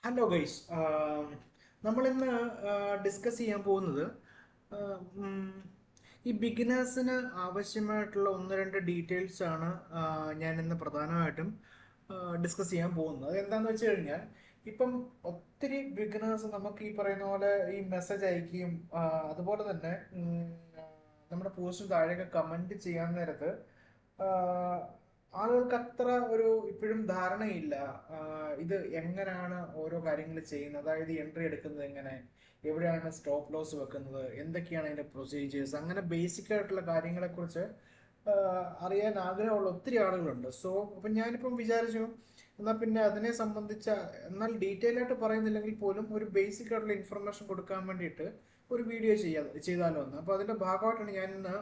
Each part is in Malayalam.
ഹലോ ഗൈസ്, നമ്മളിന്ന് ഡിസ്കസ് ചെയ്യാൻ പോകുന്നത് ആഹ്, ഉം, ഈ ബിഗിനേഴ്സിന് ആവശ്യമായിട്ടുള്ള ഒന്ന് രണ്ട് ഡീറ്റെയിൽസ് ആണ് ഞാൻ ഇന്ന് പ്രധാനമായിട്ടും ഡിസ്കസ് ചെയ്യാൻ പോകുന്നത്. അതെന്താണെന്ന് വെച്ച് കഴിഞ്ഞാൽ ഇപ്പം ഒത്തിരി ബിഗിനേഴ്സ് നമുക്ക് ഈ പറയുന്ന പോലെ ഈ മെസ്സേജ് അയക്കുകയും അതുപോലെ തന്നെ നമ്മുടെ പോസ്റ്റിന് താഴെയൊക്കെ കമൻറ്റ് ചെയ്യാൻ നേരത്ത് ആഹ് ആളുകൾക്ക് അത്ര ഒരു ഇപ്പോഴും ധാരണയില്ല. ഇത് എങ്ങനെയാണ് ഓരോ കാര്യങ്ങൾ ചെയ്യുന്നത്, അതായത് എൻട്രി എടുക്കുന്നത് എങ്ങനെ, എവിടെയാണ് സ്റ്റോപ്പ് ലോസ് വെക്കുന്നത്, എന്തൊക്കെയാണ് അതിന്റെ പ്രൊസീജിയേഴ്സ്, അങ്ങനെ ബേസിക് ആയിട്ടുള്ള കാര്യങ്ങളെക്കുറിച്ച് അറിയാൻ ആഗ്രഹമുള്ള ഒത്തിരി ആളുകളുണ്ട്. സോ അപ്പം ഞാനിപ്പം വിചാരിച്ചു എന്നാൽ പിന്നെ അതിനെ സംബന്ധിച്ച, എന്നാൽ ഡീറ്റെയിൽ ആയിട്ട് പറയുന്നില്ലെങ്കിൽ പോലും ഒരു ബേസിക് ആയിട്ടുള്ള ഇൻഫർമേഷൻ കൊടുക്കാൻ വേണ്ടിയിട്ട് ഒരു വീഡിയോ ചെയ്താലോ എന്ന്. അപ്പോൾ അതിന്റെ ഭാഗമായിട്ടാണ് ഞാൻ ഇന്ന്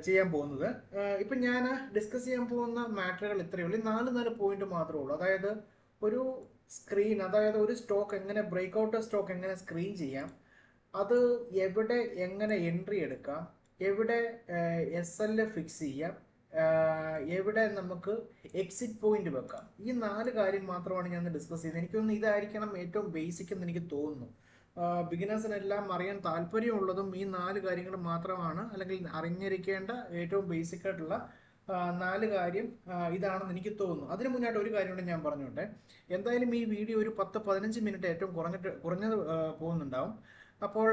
ചെയ്യാൻ പോകുന്നത്. ഇപ്പം ഞാൻ ഡിസ്കസ് ചെയ്യാൻ പോകുന്ന മാറ്ററുകൾ ഇത്രയേ ഉള്ളൂ. നാല് നാല് പോയിന്റ് മാത്രമേ ഉള്ളൂ. അതായത് ഒരു സ്ക്രീൻ, അതായത് ഒരു സ്റ്റോക്ക് എങ്ങനെ ബ്രേക്ക് ഔട്ട് സ്റ്റോക്ക് എങ്ങനെ സ്ക്രീൻ ചെയ്യാം, അത് എവിടെ എങ്ങനെ എൻട്രി എടുക്കാം, എവിടെ എസ് എൽ ഫിക്സ് ചെയ്യാം, എവിടെ നമുക്ക് എക്സിറ്റ് പോയിന്റ് വെക്കാം. ഈ നാല് കാര്യം മാത്രമാണ് ഞാൻ ഡിസ്കസ് ചെയ്യുന്നത്. എനിക്കൊന്ന് ഇതായിരിക്കണം ഏറ്റവും ബേസിക് എന്ന് എനിക്ക് തോന്നുന്നു. ബിഗിനേഴ്സിനെല്ലാം അറിയാൻ താല്പര്യമുള്ളതും ഈ നാല് കാര്യങ്ങൾ മാത്രമാണ്, അല്ലെങ്കിൽ അറിഞ്ഞിരിക്കേണ്ട ഏറ്റവും ബേസിക് ആയിട്ടുള്ള നാല് കാര്യം ഇതാണെന്ന് എനിക്ക് തോന്നുന്നു. അതിന് മുന്നായിട്ട് ഒരു കാര്യം കൂടെ ഞാൻ പറഞ്ഞോട്ടെ. എന്തായാലും ഈ വീഡിയോ ഒരു 10-15 മിനിറ്റ് ഏറ്റവും കുറഞ്ഞത് പോകുന്നുണ്ടാവും. അപ്പോൾ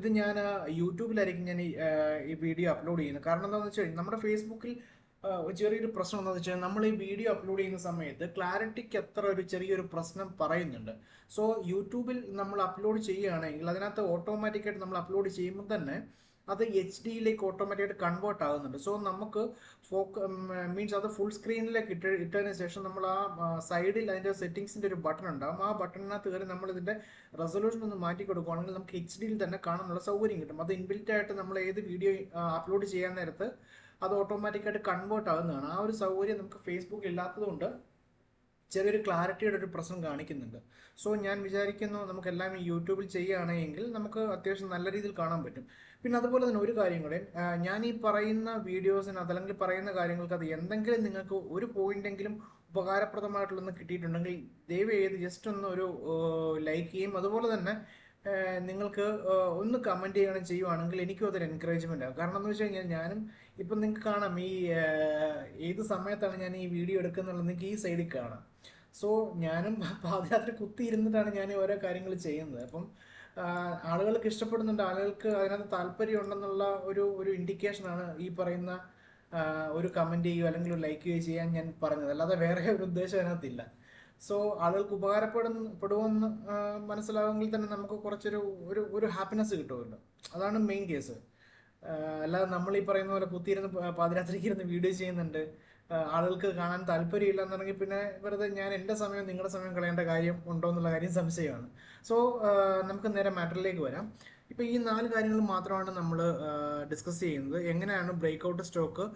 ഇത് ഞാൻ യൂട്യൂബിലായിരിക്കും ഞാൻ ഈ വീഡിയോ അപ്ലോഡ് ചെയ്യുന്നത്. കാരണം എന്താണെന്ന് വെച്ച് കഴിഞ്ഞാൽ നമ്മുടെ ഫേസ്ബുക്കിൽ ചെറിയൊരു പ്രശ്നം എന്താണെന്ന് വെച്ചാൽ നമ്മൾ ഈ വീഡിയോ അപ്ലോഡ് ചെയ്യുന്ന സമയത്ത് ക്ലാരിറ്റിക്ക് അത്ര ഒരു ചെറിയൊരു പ്രശ്നം പറയുന്നുണ്ട്. സോ യൂട്യൂബിൽ നമ്മൾ അപ്ലോഡ് ചെയ്യുകയാണെങ്കിൽ അതിനകത്ത് ഓട്ടോമാറ്റിക്കായിട്ട് നമ്മൾ അപ്ലോഡ് ചെയ്യുമ്പോൾ തന്നെ അത് എച്ച് ഡിയിലേക്ക് ഓട്ടോമാറ്റിക്കായിട്ട് കൺവേർട്ട് ആകുന്നുണ്ട്. സോ നമുക്ക് മീൻസ് അത് ഫുൾ സ്ക്രീനിലേക്ക് ഇട്ടതിന് ശേഷം നമ്മൾ ആ സൈഡിൽ അതിൻ്റെ സെറ്റിംഗ്സിൻ്റെ ഒരു ബട്ടൺ ഉണ്ടാകും. ആ ബട്ടണിനകത്ത് കയറി നമ്മൾ ഇതിൻ്റെ റെസൊല്യൂഷൻ ഒന്ന് മാറ്റി കൊടുക്കുകയാണെങ്കിൽ നമുക്ക് എച്ച് ഡിയിൽ തന്നെ കാണാനുള്ള സൗകര്യം കിട്ടും. അത് ഇൻബിൽറ്റ് ആയിട്ട് നമ്മൾ ഏത് വീഡിയോ അപ്ലോഡ് ചെയ്യാൻ നേരത്ത് അത് ഓട്ടോമാറ്റിക്കായിട്ട് കൺവേർട്ട് ആകുന്നതാണ്. ആ ഒരു സൗകര്യം നമുക്ക് ഫേസ്ബുക്ക് ഇല്ലാത്തതുകൊണ്ട് ചെറിയൊരു ക്ലാരിറ്റിയുടെ ഒരു പ്രശ്നം കാണിക്കുന്നുണ്ട്. സോ ഞാൻ വിചാരിക്കുന്നു നമുക്കെല്ലാം ഈ യൂട്യൂബിൽ ചെയ്യുകയാണെങ്കിൽ നമുക്ക് അത്യാവശ്യം നല്ല രീതിയിൽ കാണാൻ പറ്റും. പിന്നെ അതുപോലെ തന്നെ ഒരു കാര്യം കൂടെ, ഞാൻ ഈ പറയുന്ന വീഡിയോസിന് അതല്ലെങ്കിൽ പറയുന്ന കാര്യങ്ങൾക്ക് അത് എന്തെങ്കിലും നിങ്ങൾക്ക് ഒരു പോയിന്റെങ്കിലും ഉപകാരപ്രദമായിട്ടുള്ളൊന്ന് കിട്ടിയിട്ടുണ്ടെങ്കിൽ ദയവ് ചെയ്ത് ജസ്റ്റ് ഒന്ന് ഒരു ലൈക്ക് ചെയ്യും. അതുപോലെ തന്നെ നിങ്ങൾക്ക് ഒന്ന് കമൻറ്റ് ചെയ്യണം ചെയ്യുവാണെങ്കിൽ എനിക്കും അതൊരു എൻകറേജ്മെൻ്റ് ആകും. കാരണം എന്ന് വെച്ച് കഴിഞ്ഞാൽ ഞാനും ഇപ്പം നിങ്ങൾക്ക് കാണാം ഈ ഏത് സമയത്താണ് ഞാൻ ഈ വീഡിയോ എടുക്കുന്നുള്ളത് നിങ്ങൾക്ക് ഈ സൈഡിൽ കാണാം. സോ ഞാനും പാതിരാത്രി കുത്തിയിരുന്നിട്ടാണ് ഞാൻ ഓരോ കാര്യങ്ങൾ ചെയ്യുന്നത്. അപ്പം ആളുകൾക്ക് ഇഷ്ടപ്പെടുന്നുണ്ട്, ആളുകൾക്ക് അതിനകത്ത് താല്പര്യം ഉണ്ടെന്നുള്ള ഒരു ഒരു ഇൻഡിക്കേഷനാണ് ഈ പറയുന്ന ഒരു കമൻറ്റ് ചെയ്യുകയോ അല്ലെങ്കിൽ ഒരു ലൈക്ക് ചെയ്യുകയോ ചെയ്യാൻ ഞാൻ പറഞ്ഞത്. അല്ലാതെ വേറെ ഒരു ഉദ്ദേശം അതിനകത്തില്ല. സോ ആളുകൾക്ക് ഉപകാരപ്പെടുമെന്ന് മനസ്സിലാവുമെങ്കിൽ തന്നെ നമുക്ക് കുറച്ചൊരു ഒരു ഒരു ഹാപ്പിനെസ് കിട്ടുമല്ലോ. അതാണ് മെയിൻ കേസ്. അല്ലാതെ നമ്മൾ ഈ പറയുന്ന പോലെ കുത്തിയിരുന്ന് പാതിരാത്രിക്ക് ഇരുന്ന് വീഡിയോ ചെയ്യുന്നുണ്ട്, ആളുകൾക്ക് കാണാൻ താല്പര്യമില്ല എന്നുണ്ടെങ്കിൽ പിന്നെ വെറുതെ ഞാൻ എൻ്റെ സമയം നിങ്ങളുടെ സമയം കളയേണ്ട കാര്യം ഉണ്ടോ എന്നുള്ള കാര്യം സംശയമാണ്. സോ നമുക്ക് നേരെ മാറ്ററിലേക്ക് വരാം. ഇപ്പം ഈ നാല് കാര്യങ്ങൾ മാത്രമാണ് നമ്മൾ ഡിസ്കസ് ചെയ്യുന്നത്. എങ്ങനെയാണ് ബ്രേക്ക് ഔട്ട് സ്റ്റോക്ക്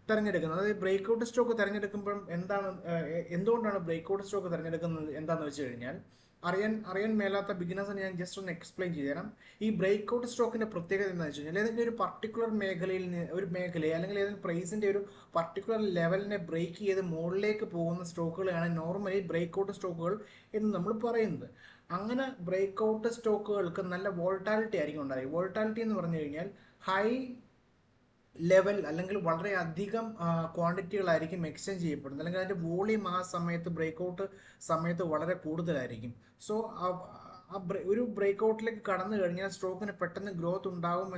തിരഞ്ഞെടുക്കുന്നത്, അതായത് ബ്രേക്ക് ഔട്ട് സ്റ്റോക്ക് തിരഞ്ഞെടുക്കുമ്പം എന്തുകൊണ്ടാണ് ബ്രേക്ക് ഔട്ട് സ്റ്റോക്ക് തിരഞ്ഞെടുക്കുന്നത് എന്താണെന്ന് വെച്ച് കഴിഞ്ഞാൽ അറിയാൻ മേലാത്ത ബിഗിനേഴ്സിന് ഞാൻ ജസ്റ്റ് ഒന്ന് എക്സ്പ്ലെയിൻ ചെയ്തു തരാം. ഈ ബ്രേക്ക് ഔട്ട് സ്റ്റോക്കിന്റെ പ്രത്യേകത എന്താണെന്ന് വെച്ച് കഴിഞ്ഞാൽ ഏതെങ്കിലും ഒരു പർട്ടിക്കുലർ ഒരു മേഖലയെ അല്ലെങ്കിൽ ഏതെങ്കിലും പ്രൈസിന്റെ ഒരു പർട്ടിക്കുലർ ലെവലിനെ ബ്രേക്ക് ചെയ്ത് മുകളിലേക്ക് പോകുന്ന സ്റ്റോക്കുകളാണ് നോർമലി ബ്രേക്ക് ഔട്ട് സ്റ്റോക്കുകൾ എന്ന് നമ്മൾ പറയുന്നത്. അങ്ങനെ ബ്രേക്ക് ഔട്ട് സ്റ്റോക്കുകൾക്ക് നല്ല വോൾട്ടാലിറ്റി ആയിരിക്കും ഉണ്ടാകുക. വോൾട്ടാലിറ്റി എന്ന് പറഞ്ഞു കഴിഞ്ഞാൽ ഹൈ ലെവൽ അല്ലെങ്കിൽ വളരെ അധികം ക്വാണ്ടിറ്റികളായിരിക്കും എക്സ്ചേഞ്ച് ചെയ്യപ്പെടുന്നത്, അല്ലെങ്കിൽ അതിൻ്റെ വോളിയം ആ സമയത്ത് ബ്രേക്ക് ഔട്ട് സമയത്ത് വളരെ കൂടുതലായിരിക്കും. സോ ഒരു ബ്രേക്ക് ഔട്ടിലേക്ക് കടന്നു കഴിഞ്ഞാൽ സ്റ്റോക്കിന് പെട്ടെന്ന് ഗ്രോത്ത് ഉണ്ടാകും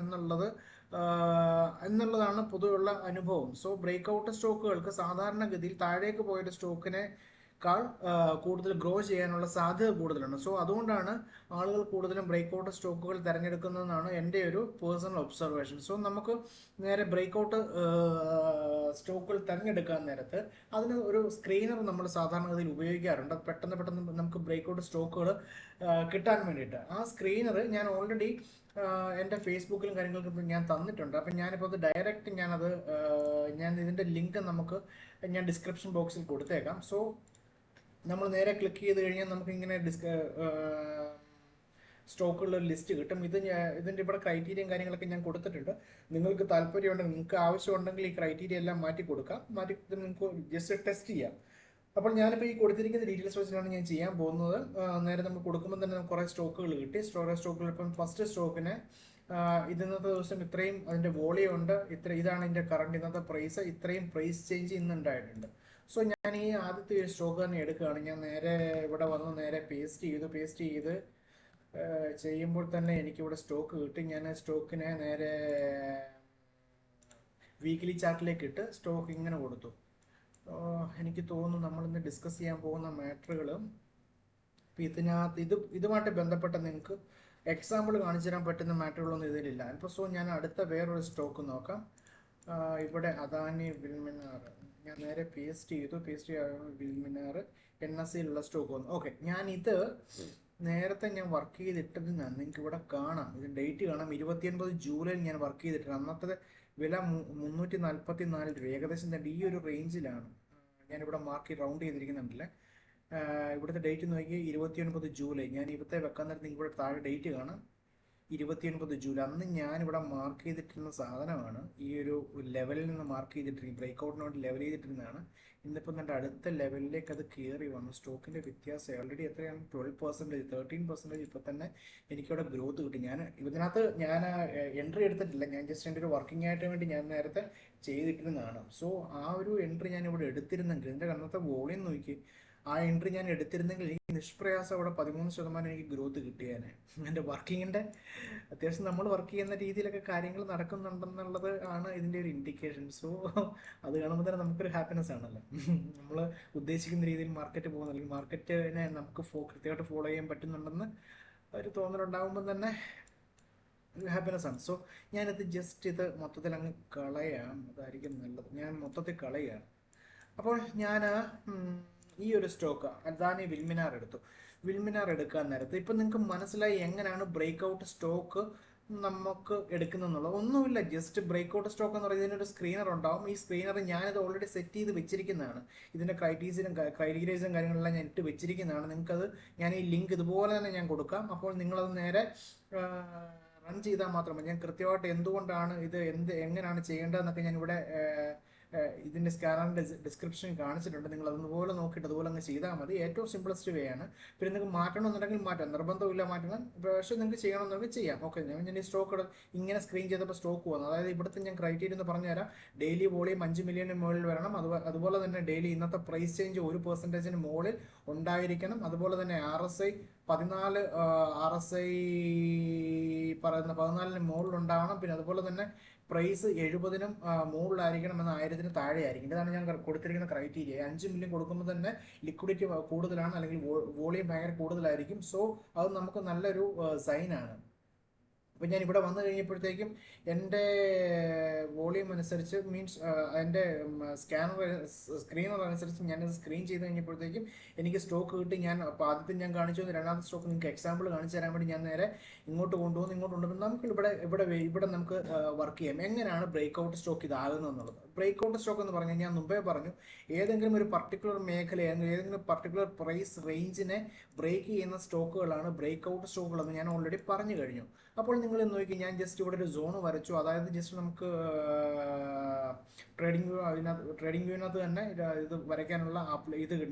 എന്നുള്ളതാണ് പൊതുവെയുള്ള അനുഭവം. സോ ബ്രേക്ക് ഔട്ട് സ്റ്റോക്കുകൾക്ക് സാധാരണഗതിയിൽ താഴേക്ക് പോയൊരു സ്റ്റോക്കിനേക്കാൾ കൂടുതൽ ഗ്രോ ചെയ്യാനുള്ള സാധ്യത കൂടുതലാണ്. സോ അതുകൊണ്ടാണ് ആളുകൾ കൂടുതലും ബ്രേക്ക് ഔട്ട് സ്റ്റോക്കുകൾ തിരഞ്ഞെടുക്കുന്നതെന്നാണ് എൻ്റെ ഒരു പേഴ്സണൽ ഒബ്സർവേഷൻ. സോ നമുക്ക് നേരെ ബ്രേക്ക് ഔട്ട് സ്റ്റോക്കുകൾ തിരഞ്ഞെടുക്കാൻ നേരത്ത് അതിന് ഒരു സ്ക്രീനർ നമ്മൾ സാധാരണഗതിയിൽ ഉപയോഗിക്കാറുണ്ട്. പെട്ടെന്ന് പെട്ടെന്ന് നമുക്ക് ബ്രേക്ക് ഔട്ട് സ്റ്റോക്കുകൾ കിട്ടാൻ വേണ്ടിയിട്ട്. ആ സ്ക്രീനർ ഞാൻ ഓൾറെഡി എൻ്റെ ഫേസ്ബുക്കിലും കാര്യങ്ങൾക്കും ഞാൻ തന്നിട്ടുണ്ട്. അപ്പം ഞാനിപ്പോൾ അത് ഡയറക്റ്റ് ഞാൻ ഇതിൻ്റെ ലിങ്ക് ഞാൻ ഡിസ്ക്രിപ്ഷൻ ബോക്സിൽ കൊടുത്തേക്കാം. സോ നമ്മൾ നേരെ ക്ലിക്ക് ചെയ്ത് കഴിഞ്ഞാൽ നമുക്ക് ഇങ്ങനെ സ്റ്റോക്കുള്ള ഒരു ലിസ്റ്റ് കിട്ടും. ഇതിൻ്റെ ഇവിടെ ക്രൈറ്റീരിയയും കാര്യങ്ങളൊക്കെ ഞാൻ കൊടുത്തിട്ടുണ്ട്. നിങ്ങൾക്ക് താല്പര്യമുണ്ടെങ്കിൽ, നിങ്ങൾക്ക് ആവശ്യമുണ്ടെങ്കിൽ ഈ ക്രൈറ്റീരിയ എല്ലാം മാറ്റി കൊടുക്കാം. നിങ്ങൾക്ക് ജസ്റ്റ് ടെസ്റ്റ് ചെയ്യാം. അപ്പോൾ ഞാനിപ്പോൾ ഈ കൊടുത്തിരിക്കുന്ന ഡീറ്റെയിൽസ് വെച്ചിട്ടാണ് ഞാൻ ചെയ്യാൻ പോകുന്നത്. നേരെ നമ്മൾ കൊടുക്കുമ്പോൾ തന്നെ നമുക്ക് കുറേ സ്റ്റോക്കുകൾ കിട്ടി. സ്റ്റോക്കുകൾ ഇപ്പം ഫസ്റ്റ് സ്റ്റോക്കിന് ഇന്നത്തെ ദിവസം ഇത്രയും അതിൻ്റെ വോളിയം ഉണ്ട്, ഇതാണ് ഇതിൻ്റെ കറണ്ട് ഇന്നത്തെ പ്രൈസ്, ഇത്രയും പ്രൈസ് ചേഞ്ച് ഇന്നുണ്ടായിട്ടുണ്ട്. സോ ഞാൻ ഈ ആദ്യത്തെ ഒരു സ്റ്റോക്ക് തന്നെ എടുക്കുകയാണ്. ഞാൻ നേരെ ഇവിടെ വന്ന് നേരെ പേസ്റ്റ് ചെയ്ത് ചെയ്യുമ്പോൾ തന്നെ എനിക്കിവിടെ സ്റ്റോക്ക് കിട്ടി. ഞാൻ സ്റ്റോക്കിനെ നേരെ വീക്ക്ലി ചാർട്ടിലേക്ക് ഇട്ട് സ്റ്റോക്ക് ഇങ്ങനെ കൊടുത്തു. എനിക്ക് തോന്നുന്നു നമ്മളിന്ന് ഡിസ്കസ് ചെയ്യാൻ പോകുന്ന മാറ്ററുകൾ ഇതിനകത്ത് ഇതുമായിട്ട് ബന്ധപ്പെട്ട നിങ്ങൾക്ക് എക്സാമ്പിൾ കാണിച്ചു തരാൻ പറ്റുന്ന മാറ്ററുകളൊന്നും ഇതിലില്ല. ഇപ്പോൾ സോ ഞാൻ അടുത്ത വേറൊരു സ്റ്റോക്ക് നോക്കാം. ഇവിടെ അദാനി വിൽമിനാർ ഞാൻ നേരെ പേസ്റ്റ് വിൽമിനാർ NSEയിലുള്ള സ്റ്റോക്ക് വന്നു. ഓക്കെ, നേരത്തെ ഞാൻ വർക്ക് ചെയ്തിട്ടതിനാണ് നിങ്ങൾക്ക് ഇവിടെ കാണാം. ഇത് ഡേറ്റ് കാണാം, 29 ജൂലൈ ഞാൻ വർക്ക് ചെയ്തിട്ടുണ്ട്. അന്നത്തെ വില 344 രൂപ, ഏകദേശം തന്നെ ഈ ഒരു റേഞ്ചിലാണ് ഞാനിവിടെ മാർക്ക് റൗണ്ട് ചെയ്തിരിക്കുന്നുണ്ടല്ലേ. ഇവിടുത്തെ ഡേറ്റ് നോക്കി 29 ജൂലൈ. ഞാൻ ഇവിടുത്തെ വെക്കാൻ നേരത്തെ നിങ്ങൾക്ക് ഇവിടെ താഴെ ഡേറ്റ് കാണാം, 29 ജൂലൈ. അന്ന് ഞാനിവിടെ മാർക്ക് ചെയ്തിട്ടിരുന്ന സാധനമാണ്. ഈ ഒരു ലെവലിൽ നിന്ന് മാർക്ക് ചെയ്തിട്ടിരിക്കും, ബ്രേക്ക്ഔട്ടിന് വേണ്ടി ലെവൽ ചെയ്തിട്ടിരുന്നതാണ്. ഇന്നിപ്പോൾ എൻ്റെ അടുത്ത ലെവലിലേക്ക് അത് കയറി വന്നു. സ്റ്റോക്കിൻ്റെ വ്യത്യാസം ഓൾറെഡി എത്രയാണ്, 12%, 13% ഇപ്പോൾ തന്നെ എനിക്കിവിടെ ഗ്രോത്ത് കിട്ടി. ഇതിനകത്ത് ഞാൻ എൻട്രി എടുത്തിട്ടില്ല, ഞാൻ ജസ്റ്റ് എൻ്റെ ഒരു വർക്കിംഗ് ആയിട്ട് വേണ്ടി ഞാൻ നേരത്തെ ചെയ്തിട്ടിരുന്നതാണ്. സോ ആ ഒരു എൻട്രി ഞാൻ ഇവിടെ എടുത്തിരുന്നെങ്കിൽ എൻ്റെ അന്നത്തെ വോളിയം നോക്കി ആ എൻട്രി ഞാൻ എടുത്തിരുന്നെങ്കിൽ എനിക്ക് നിഷ്പ്രയാസം അവിടെ 13% എനിക്ക് ഗ്രോത്ത് കിട്ടിയേനെ. എൻ്റെ വർക്കിങ്ങിൻ്റെ അത്യാവശ്യം നമ്മൾ വർക്ക് ചെയ്യുന്ന രീതിയിലൊക്കെ കാര്യങ്ങൾ നടക്കുന്നുണ്ടെന്നുള്ളത് ആണ് ഇതിൻ്റെ ഒരു ഇൻഡിക്കേഷൻ. സോ അത് കാണുമ്പോൾ തന്നെ നമുക്കൊരു ഹാപ്പിനെസ് ആണല്ലോ. നമ്മൾ ഉദ്ദേശിക്കുന്ന രീതിയിൽ മാർക്കറ്റ് പോകുന്ന, അല്ലെങ്കിൽ മാർക്കറ്റിനെ നമുക്ക് കൃത്യമായിട്ട് ഫോളോ ചെയ്യാൻ പറ്റുന്നുണ്ടെന്ന് ഒരു തോന്നലുണ്ടാകുമ്പോൾ തന്നെ ഒരു ഹാപ്പിനെസ് ആണ്. സോ ഞാനിത് ജസ്റ്റ് ഇത് മൊത്തത്തിൽ അങ്ങ് കളയാം, അതായിരിക്കും നല്ലത്. ഞാൻ മൊത്തത്തിൽ കളയുകയാണ്. അപ്പോൾ ഞാൻ ഈ ഒരു സ്റ്റോക്ക് അദാനി വിൽമിനാർ എടുത്തു. വിൽമിനാർ എടുക്കാൻ നേരത്ത് ഇപ്പം നിങ്ങൾക്ക് മനസ്സിലായി എങ്ങനെയാണ് ബ്രേക്ക്ഔട്ട് സ്റ്റോക്ക് നമുക്ക് എടുക്കുന്നുള്ളത്. ഒന്നുമില്ല, ജസ്റ്റ് ബ്രേക്ക്ഔട്ട് സ്റ്റോക്ക് എന്ന് പറയുന്നത് ഇതിനൊരു സ്ക്രീനർ ഉണ്ടാവും. ഈ സ്ക്രീനർ ഞാനിത് ഓൾറെഡി സെറ്റ് ചെയ്ത് വെച്ചിരിക്കുന്നതാണ്. ഇതിൻ്റെ ക്രൈറ്റീരിയസും കാര്യങ്ങളെല്ലാം ഞാൻ ഇട്ട് വെച്ചിരിക്കുന്നതാണ്. നിങ്ങൾക്കത് ഞാൻ ഈ ലിങ്ക് ഇതുപോലെ തന്നെ ഞാൻ കൊടുക്കാം. അപ്പോൾ നിങ്ങളത് നേരെ റൺ ചെയ്താൽ മാത്രമേ, ഞാൻ കൃത്യമായിട്ട് എന്തുകൊണ്ടാണ് ഇത് എങ്ങനെയാണ് ചെയ്യേണ്ടതെന്നൊക്കെ ഞാനിവിടെ ഇതിൻ്റെ സ്കാനറിൻ്റെ ഡിസ്ക്രിപ്ഷൻ കാണിച്ചിട്ടുണ്ട്. നിങ്ങൾ അതുപോലെ നോക്കിയിട്ട് അതുപോലെ അങ്ങ് ചെയ്താൽ മതി. ഏറ്റവും സിമ്പിളസ്റ്റ് വേ ആണ്. പിന്നെ നിങ്ങൾക്ക് മാറ്റണമെന്നുണ്ടെങ്കിൽ മാറ്റാം, നിർബന്ധമില്ല മാറ്റണം. പക്ഷേ നിങ്ങൾക്ക് ചെയ്യണമെന്നുണ്ടെങ്കിൽ ചെയ്യാം. ഓക്കെ, ഞാൻ ഈ സ്റ്റോക്ക് ഇങ്ങനെ സ്ക്രീൻ ചെയ്തപ്പോൾ സ്റ്റോക്ക് വന്നു. അതായത് ഇവിടുത്തെ ഞാൻ ക്രൈറ്റീരിയ എന്ന് പറഞ്ഞുതരാം. ഡെയിലി വോളിയം 5 മില്യണിന് മുകളിൽ വരണം. അതുപോലെ തന്നെ ഡെയിലി ഇന്നത്തെ പ്രൈസ് ചേഞ്ച് 1% മുകളിൽ ഉണ്ടായിരിക്കണം. അതുപോലെ തന്നെ RSI 14 RSI പറയുന്ന 14-ന് മുകളിൽ ഉണ്ടാവണം. പിന്നെ അതുപോലെ തന്നെ പ്രൈസ് 70-നും മുകളിലായിരിക്കണം, എന്ന 1000-ന് താഴെ ആയിരിക്കും. ഇതാണ് ഞാൻ കൊടുത്തിരിക്കുന്ന ക്രൈറ്റീരിയ. 5 മില്യൺ കൊടുക്കുമ്പോൾ തന്നെ ലിക്വിഡിറ്റി കൂടുതലാണ്, അല്ലെങ്കിൽ വോളിയം ഭയങ്കര കൂടുതലായിരിക്കും. സോ അത് നമുക്ക് നല്ലൊരു സൈനാണ്. അപ്പം ഞാൻ ഇവിടെ വന്നു കഴിഞ്ഞപ്പോഴത്തേക്കും എൻ്റെ വോളിയം അനുസരിച്ച്, മീൻസ് എൻ്റെ സ്ക്രീനർ അനുസരിച്ച് ഞാനത് സ്ക്രീൻ ചെയ്ത് കഴിഞ്ഞപ്പോഴത്തേക്കും എനിക്ക് സ്റ്റോക്ക് കിട്ടി. അപ്പോൾ ആദ്യത്തെ ഞാൻ കാണിച്ചു തന്നു, രണ്ടാമത്തെ സ്റ്റോക്ക് നിങ്ങൾക്ക് എക്സാമ്പിൾ കാണിച്ചു തരാൻ വേണ്ടി ഞാൻ നേരെ ഇങ്ങോട്ട് കൊണ്ടുവന്നു. നമുക്ക് ഇവിടെ നമുക്ക് വർക്ക് ചെയ്യാം. എങ്ങനെയാണ് ബ്രേക്ക്ഔട്ട് സ്റ്റോക്ക് ഇതാകുന്നത് എന്നുള്ളത്. ബ്രേക്ക്ഔട്ട് സ്റ്റോക്ക് എന്ന് പറഞ്ഞാൽ ഞാൻ മുമ്പേ പറഞ്ഞു, ഏതെങ്കിലും ഒരു പർട്ടിക്കുലർ മേഖലയെ, ഏതെങ്കിലും പർട്ടിക്കുലർ പ്രൈസ് റേഞ്ചിനെ ബ്രേക്ക് ചെയ്യുന്ന സ്റ്റോക്കുകളാണ് ബ്രേക്ക്ഔട്ട് സ്റ്റോക്കുകളെന്ന് ഞാൻ ഓൾറെഡി പറഞ്ഞു കഴിഞ്ഞു. അപ്പോൾ നിങ്ങൾ നോക്കി, ഞാൻ ജസ്റ്റ് ഇവിടെ ഒരു സോൺ വരച്ചു. അതായത് ജസ്റ്റ് നമുക്ക് ട്രേഡിംഗ് വ്യൂവിനകത്ത് തന്നെ ഇത് വരയ്ക്കാനുള്ള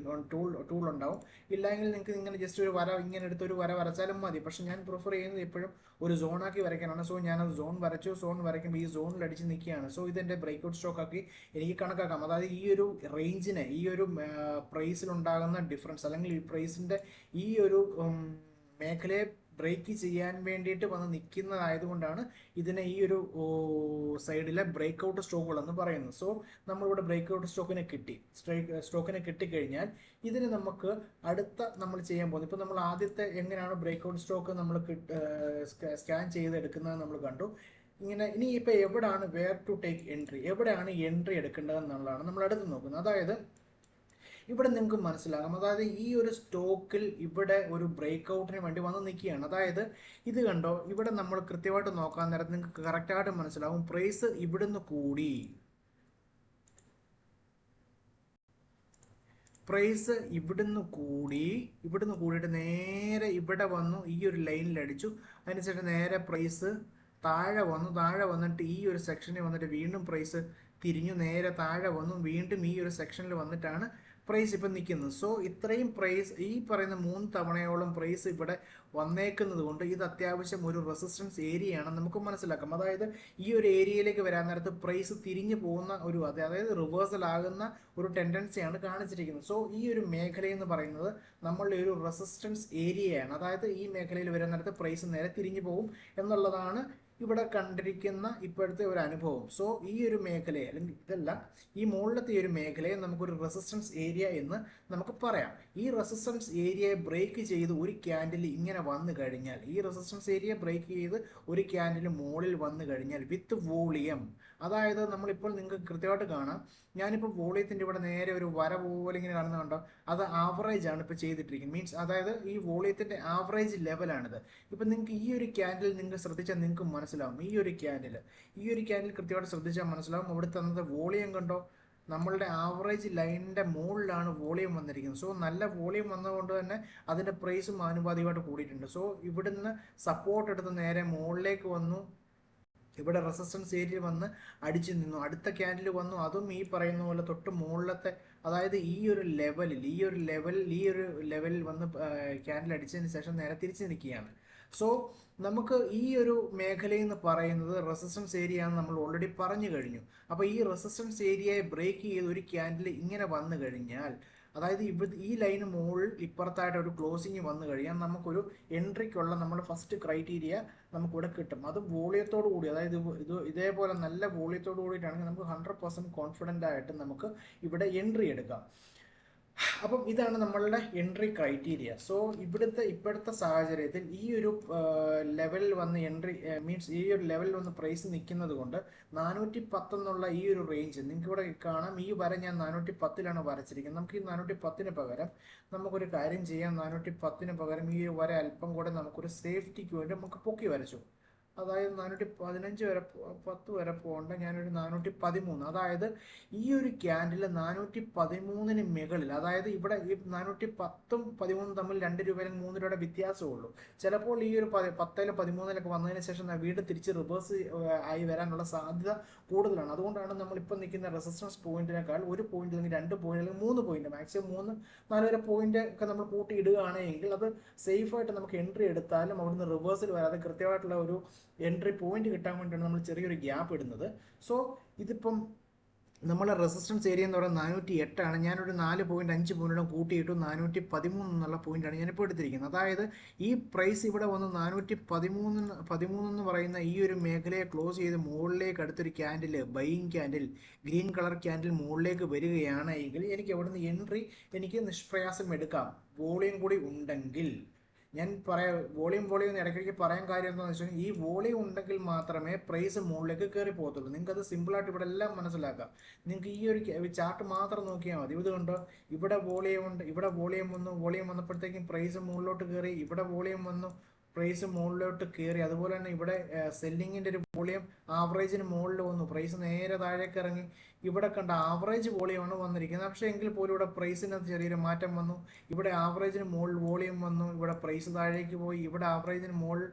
ടൂൾ ഉണ്ടാവും. ഇല്ലെങ്കിൽ നിങ്ങൾക്ക് ഇങ്ങനെ ജസ്റ്റ് ഒരു വര ഇങ്ങനെ എടുത്തൊരു വര വരച്ചാലും മതി. പക്ഷെ ഞാൻ പ്രിഫർ ചെയ്യുന്നത് എപ്പോഴും ഒരു സോണാക്കി വരയ്ക്കാനാണ്. സോ ഞാനത് സോൺ വരച്ചു. സോൺ വരയ്ക്കുമ്പോൾ ഈ സോണിൽ അടിച്ച് നിൽക്കുകയാണ്. സോ ഇതെൻ്റെ ബ്രേക്ക്ഔട്ട് സ്റ്റോക്ക് ആക്കി എനിക്ക് കണക്കാക്കാം. അതായത് ഈ ഒരു റേഞ്ചിനെ, ഈ ഒരു പ്രൈസിലുണ്ടാകുന്ന ഡിഫറൻസ്, അല്ലെങ്കിൽ ഈ പ്രൈസിൻ്റെ ഈ ഒരു മേഖലയെ ബ്രേക്ക് ചെയ്യാൻ വേണ്ടിയിട്ട് വന്ന് നിൽക്കുന്നതായതുകൊണ്ടാണ് ഇതിനെ ഈ ഒരു സൈഡിലെ ബ്രേക്ക്ഔട്ട് സ്റ്റോക്കുകൾ എന്ന് പറയുന്നത്. സോ നമ്മളിവിടെ ബ്രേക്ക്ഔട്ട് സ്റ്റോക്കിനെ കിട്ടിക്കഴിഞ്ഞാൽ ഇതിന് നമുക്ക് നമ്മൾ ചെയ്യാൻ പോകുന്നത്, ഇപ്പോൾ നമ്മൾ ആദ്യത്തെ എങ്ങനെയാണ് ബ്രേക്ക്ഔട്ട് സ്റ്റോക്ക് നമ്മൾ സ്കാൻ ചെയ്തെടുക്കുന്നത് നമ്മൾ കണ്ടു. ഇനി ഇപ്പോൾ എവിടെയാണ് വേർ ടു ടേക്ക് എൻട്രി, എവിടെയാണ് എൻട്രി എടുക്കേണ്ടതെന്നുള്ളതാണ് നമ്മൾ അടുത്ത് നോക്കുന്നത്. അതായത് ഇവിടെ നിങ്ങൾക്ക് മനസ്സിലാകും, അതായത് ഈ ഒരു സ്റ്റോക്കിൽ ഇവിടെ ഒരു ബ്രേക്ക്ഔട്ടിന് വേണ്ടി വന്ന് നിൽക്കുകയാണ്. അതായത് ഇത് കണ്ടോ, ഇവിടെ നമ്മൾ കൃത്യമായിട്ട് നോക്കാൻ നേരത്ത് നിങ്ങൾക്ക് കറക്റ്റായിട്ട് മനസ്സിലാവും. പ്രൈസ് ഇവിടുന്ന് കൂടിയിട്ട് നേരെ ഇവിടെ വന്നു, ഈ ഒരു ലൈനിൽ അടിച്ചു. അതിനുശേഷം നേരെ പ്രൈസ് താഴെ വന്നിട്ട് ഈ ഒരു സെക്ഷനിൽ വന്നിട്ട് വീണ്ടും പ്രൈസ് തിരിഞ്ഞു നേരെ താഴെ വന്നു. വീണ്ടും ഈ ഒരു സെക്ഷനിൽ വന്നിട്ടാണ് പ്രൈസ് ഇപ്പം നിൽക്കുന്നത്. സോ ഇത്രയും പ്രൈസ് ഈ പറയുന്ന 3 തവണയോളം പ്രൈസ് ഇവിടെ വന്നേക്കുന്നത് കൊണ്ട് ഇത് അത്യാവശ്യം ഒരു റെസിസ്റ്റൻസ് ഏരിയ ആണെന്ന് നമുക്ക് മനസ്സിലാക്കാം. അതായത് ഈ ഒരു ഏരിയയിലേക്ക് വരാൻ നേരത്ത് പ്രൈസ് തിരിഞ്ഞു പോകുന്ന ഒരു അതായത് റിവേഴ്സൽ ആകുന്ന ഒരു ടെൻഡൻസിയാണ് കാണിച്ചിരിക്കുന്നത്. സോ ഈ ഒരു മേഖല എന്ന് പറയുന്നത് നമ്മളുടെ ഒരു റെസിസ്റ്റൻസ് ഏരിയയാണ്. അതായത് ഈ മേഖലയിൽ വരുന്ന നേരത്ത് പ്രൈസ് നേരെ തിരിഞ്ഞു പോകും എന്നുള്ളതാണ് ഇവിടെ കണ്ടിരിക്കുന്ന ഇപ്പോഴത്തെ ഒരു അനുഭവം. സോ ഈ ഒരു മേഖലയെ അല്ലെങ്കിൽ ഇതല്ല, ഈ മുകളിലത്തെ ഈ ഒരു മേഖലയെ നമുക്കൊരു റെസിസ്റ്റൻസ് ഏരിയ എന്ന് നമുക്ക് പറയാം. ഈ റെസിസ്റ്റൻസ് ഏരിയയെ ബ്രേക്ക് ചെയ്ത് ഒരു ക്യാൻഡിൽ ഇങ്ങനെ വന്നു കഴിഞ്ഞാൽ, ഈ റെസിസ്റ്റൻസ് ഏരിയ ബ്രേക്ക് ചെയ്ത് ഒരു ക്യാൻഡിൽ മുകളിൽ വന്നു കഴിഞ്ഞാൽ വിത്ത് വോളിയം, അതായത് നമ്മളിപ്പോൾ നിങ്ങൾക്ക് കൃത്യമായിട്ട് കാണാം, ഞാനിപ്പോൾ വോളിയത്തിൻ്റെ ഇവിടെ നേരെ ഒരു വര പോലെ ഇങ്ങനെ കാണുന്നുണ്ടോ, അത് ആവറേജ് ആണ് ഇപ്പോൾ ചെയ്തിട്ടിരിക്കുന്നത്. മീൻസ് അതായത് ഈ വോളിയത്തിൻ്റെ ആവറേജ് ലെവലാണിത്. ഇപ്പം നിങ്ങൾക്ക് ഈ ഒരു ക്യാൻഡിൽ നിങ്ങൾക്ക് ശ്രദ്ധിച്ചാൽ നിങ്ങൾക്ക് മനസ്സിലാവും, ഈ ഒരു ക്യാൻഡിൽ കൃത്യമായിട്ട് ശ്രദ്ധിച്ചാൽ മനസ്സിലാവും. അവിടെ തന്നത് വോളിയം കണ്ടോ, നമ്മളുടെ ആവറേജ് ലൈനിൻ്റെ മുകളിലാണ് വോളിയം വന്നിരിക്കുന്നത്. സോ നല്ല വോളിയം വന്നതുകൊണ്ട് തന്നെ അതിൻ്റെ പ്രൈസും ആനുപാതികമായിട്ട് കൂടിയിട്ടുണ്ട്. സോ ഇവിടുന്ന് സപ്പോർട്ട് എടുത്ത് നേരെ മുകളിലേക്ക് വന്നു, ഇവിടെ റെസിസ്റ്റൻസ് ഏരിയ വന്ന് അടിച്ചു നിന്നു, അടുത്ത ക്യാൻഡിൽ വന്നു, അതും ഈ പറയുന്ന പോലെ തൊട്ട് മുകളിലത്തെ, അതായത് ഈ ഒരു ലെവലിൽ വന്ന് ക്യാൻഡിൽ അടിച്ചതിന് ശേഷം നേരെ തിരിച്ചു നിൽക്കുകയാണ്. സോ നമുക്ക് ഈ ഒരു മേഖല എന്ന് പറയുന്നത് റെസിസ്റ്റൻസ് ഏരിയ ആണെന്ന് നമ്മൾ ഓൾറെഡി പറഞ്ഞു കഴിഞ്ഞു. അപ്പോൾ ഈ റെസിസ്റ്റൻസ് ഏരിയയെ ബ്രേക്ക് ചെയ്ത് ഒരു ക്യാൻഡിൽ ഇങ്ങനെ വന്നു കഴിഞ്ഞാൽ, അതായത് ഈ ലൈന് മുകളിൽ ഇപ്പുറത്തായിട്ട് ഒരു ക്ലോസിങ് വന്നു കഴിഞ്ഞാൽ നമുക്കൊരു എൻട്രിക്കുള്ള നമ്മുടെ ഫസ്റ്റ് ക്രൈറ്റീരിയ നമുക്കിവിടെ കിട്ടും. അത് വോളിയത്തോടു കൂടി, അതായത് ഇതേപോലെ നല്ല വോളിയത്തോടു കൂടിയിട്ടാണെങ്കിൽ നമുക്ക് 100% കോൺഫിഡൻ്റ് ആയിട്ട് നമുക്ക് ഇവിടെ എൻട്രി എടുക്കാം. അപ്പം ഇതാണ് നമ്മളുടെ എൻട്രി ക്രൈറ്റീരിയ. സോ ഇപ്പോഴത്തെ സാഹചര്യത്തിൽ ഈ ഒരു ലെവലിൽ വന്ന് എൻട്രി മീൻസ് ഈ ഒരു ലെവലിൽ വന്ന് പ്രൈസ് നിൽക്കുന്നത് കൊണ്ട് 410 എന്നുള്ള ഈ ഒരു റേഞ്ച് നിങ്ങൾക്ക് ഇവിടെ കാണാം. ഈ വര ഞാൻ 410ലാണ് വരച്ചിരിക്കുന്നത്. നമുക്ക് ഈ 410 പകരം നമുക്കൊരു കാര്യം ചെയ്യാം. 410 പകരം ഈ വര അല്പം കൂടെ നമുക്കൊരു സേഫ്റ്റിക്ക് വേണ്ടി നമുക്ക് പൊക്കി വരച്ചു. അതായത് 415 വരെ 10 വരെ പോകേണ്ട ഞാനൊരു 413, അതായത് ഈ ഒരു ക്യാൻഡിൽ 413 മുകളിൽ, അതായത് ഇവിടെ ഈ 410ഉം 13 തമ്മിൽ 2 രൂപ അല്ലെങ്കിൽ 3 രൂപയുടെ വ്യത്യാസമുള്ളൂ. ചിലപ്പോൾ ഈ ഒരു 10 13 വന്നതിന് ശേഷം വീണ്ടും തിരിച്ച് റിവേഴ്സ് ആയി വരാനുള്ള സാധ്യത കൂടുതലാണ്. അതുകൊണ്ടാണ് നമ്മളിപ്പോൾ നിൽക്കുന്ന റെസിസ്റ്റൻസ് പോയിന്റിനേക്കാൾ ഒരു പോയിന്റ് അല്ലെങ്കിൽ 2 പോയിന്റ് അല്ലെങ്കിൽ 3 പോയിന്റ്, മാക്സിമം 3-4 വരെ പോയിന്റ് ഒക്കെ നമ്മൾ കൂട്ടി ഇടുകയാണെങ്കിൽ അത് സേഫായിട്ട് നമുക്ക് എൻട്രി എടുത്താലും അവിടുന്ന് റിവേഴ്സിൽ വരാതെ കൃത്യമായിട്ടുള്ള ഒരു എൻട്രി പോയിന്റ് കിട്ടാൻ വേണ്ടിയാണ് നമ്മൾ ചെറിയൊരു ഗ്യാപ്പ് ഇടുന്നത്. സോ ഇതിപ്പം നമ്മളെ റെസിസ്റ്റൻസ് ഏരിയ എന്ന് പറയുന്നത് 408 ഞാനൊരു 4.5 പോയിന്റും കൂട്ടിയിട്ടു 413 എന്നുള്ള പോയിന്റാണ് ഞാനിപ്പോൾ എടുത്തിരിക്കുന്നത്. അതായത് ഈ പ്രൈസ് ഇവിടെ വന്ന് 413 എന്ന് പറയുന്ന ഈ ഒരു മേഖലയെ ക്ലോസ് ചെയ്ത് മുകളിലേക്ക് അടുത്തൊരു candle, buying candle, green colour candle മുകളിലേക്ക് വരികയാണെങ്കിൽ എനിക്ക് അവിടുന്ന് എൻട്രി എനിക്ക് നിഷ്പ്രയാസം എടുക്കാം, വോളിയം കൂടി ഉണ്ടെങ്കിൽ. ഞാൻ പറയാം വോളിയം എന്ന് ഇടയ്ക്കിടയ്ക്ക് പറയാൻ കാര്യം എന്താണെന്ന് വെച്ചാൽ, ഈ വോളിയം ഉണ്ടെങ്കിൽ മാത്രമേ പ്രൈസ് മുകളിലേക്ക് കയറി പോകത്തുള്ളൂ. നിങ്ങൾക്ക് അത് സിമ്പിളായിട്ട് ഇവിടെ എല്ലാം മനസ്സിലാക്കാം. നിങ്ങൾക്ക് ഈ ഒരു ചാർട്ട് മാത്രം നോക്കിയാൽ മതി. ഇതുകൊണ്ട് ഇവിടെ വോളിയം ഉണ്ട്, ഇവിടെ വോളിയം വന്നപ്പോഴത്തേക്കും പ്രൈസ് മുകളിലോട്ട് കയറി, ഇവിടെ വോളിയം വന്നു, പ്രൈസ് മുകളിലോട്ട് കയറി. അതുപോലെ തന്നെ ഇവിടെ സെല്ലിങ്ങിൻ്റെ ഒരു വോളിയം ആവറേജിന് മുകളിൽ വന്നു, പ്രൈസ് നേരെ താഴേക്ക് ഇറങ്ങി. ഇവിടെ കണ്ട ആവറേജ് വോളിയമാണ് വന്നിരിക്കുന്നത്. പക്ഷേ എങ്കിൽ പോലും ഇവിടെ പ്രൈസിനകത്ത് ചെറിയൊരു മാറ്റം വന്നു. ഇവിടെ ആവറേജിന് മുകളിൽ വോളിയം വന്നു, ഇവിടെ പ്രൈസ് താഴേക്ക് പോയി. ഇവിടെ ആവറേജിന് മുകളിൽ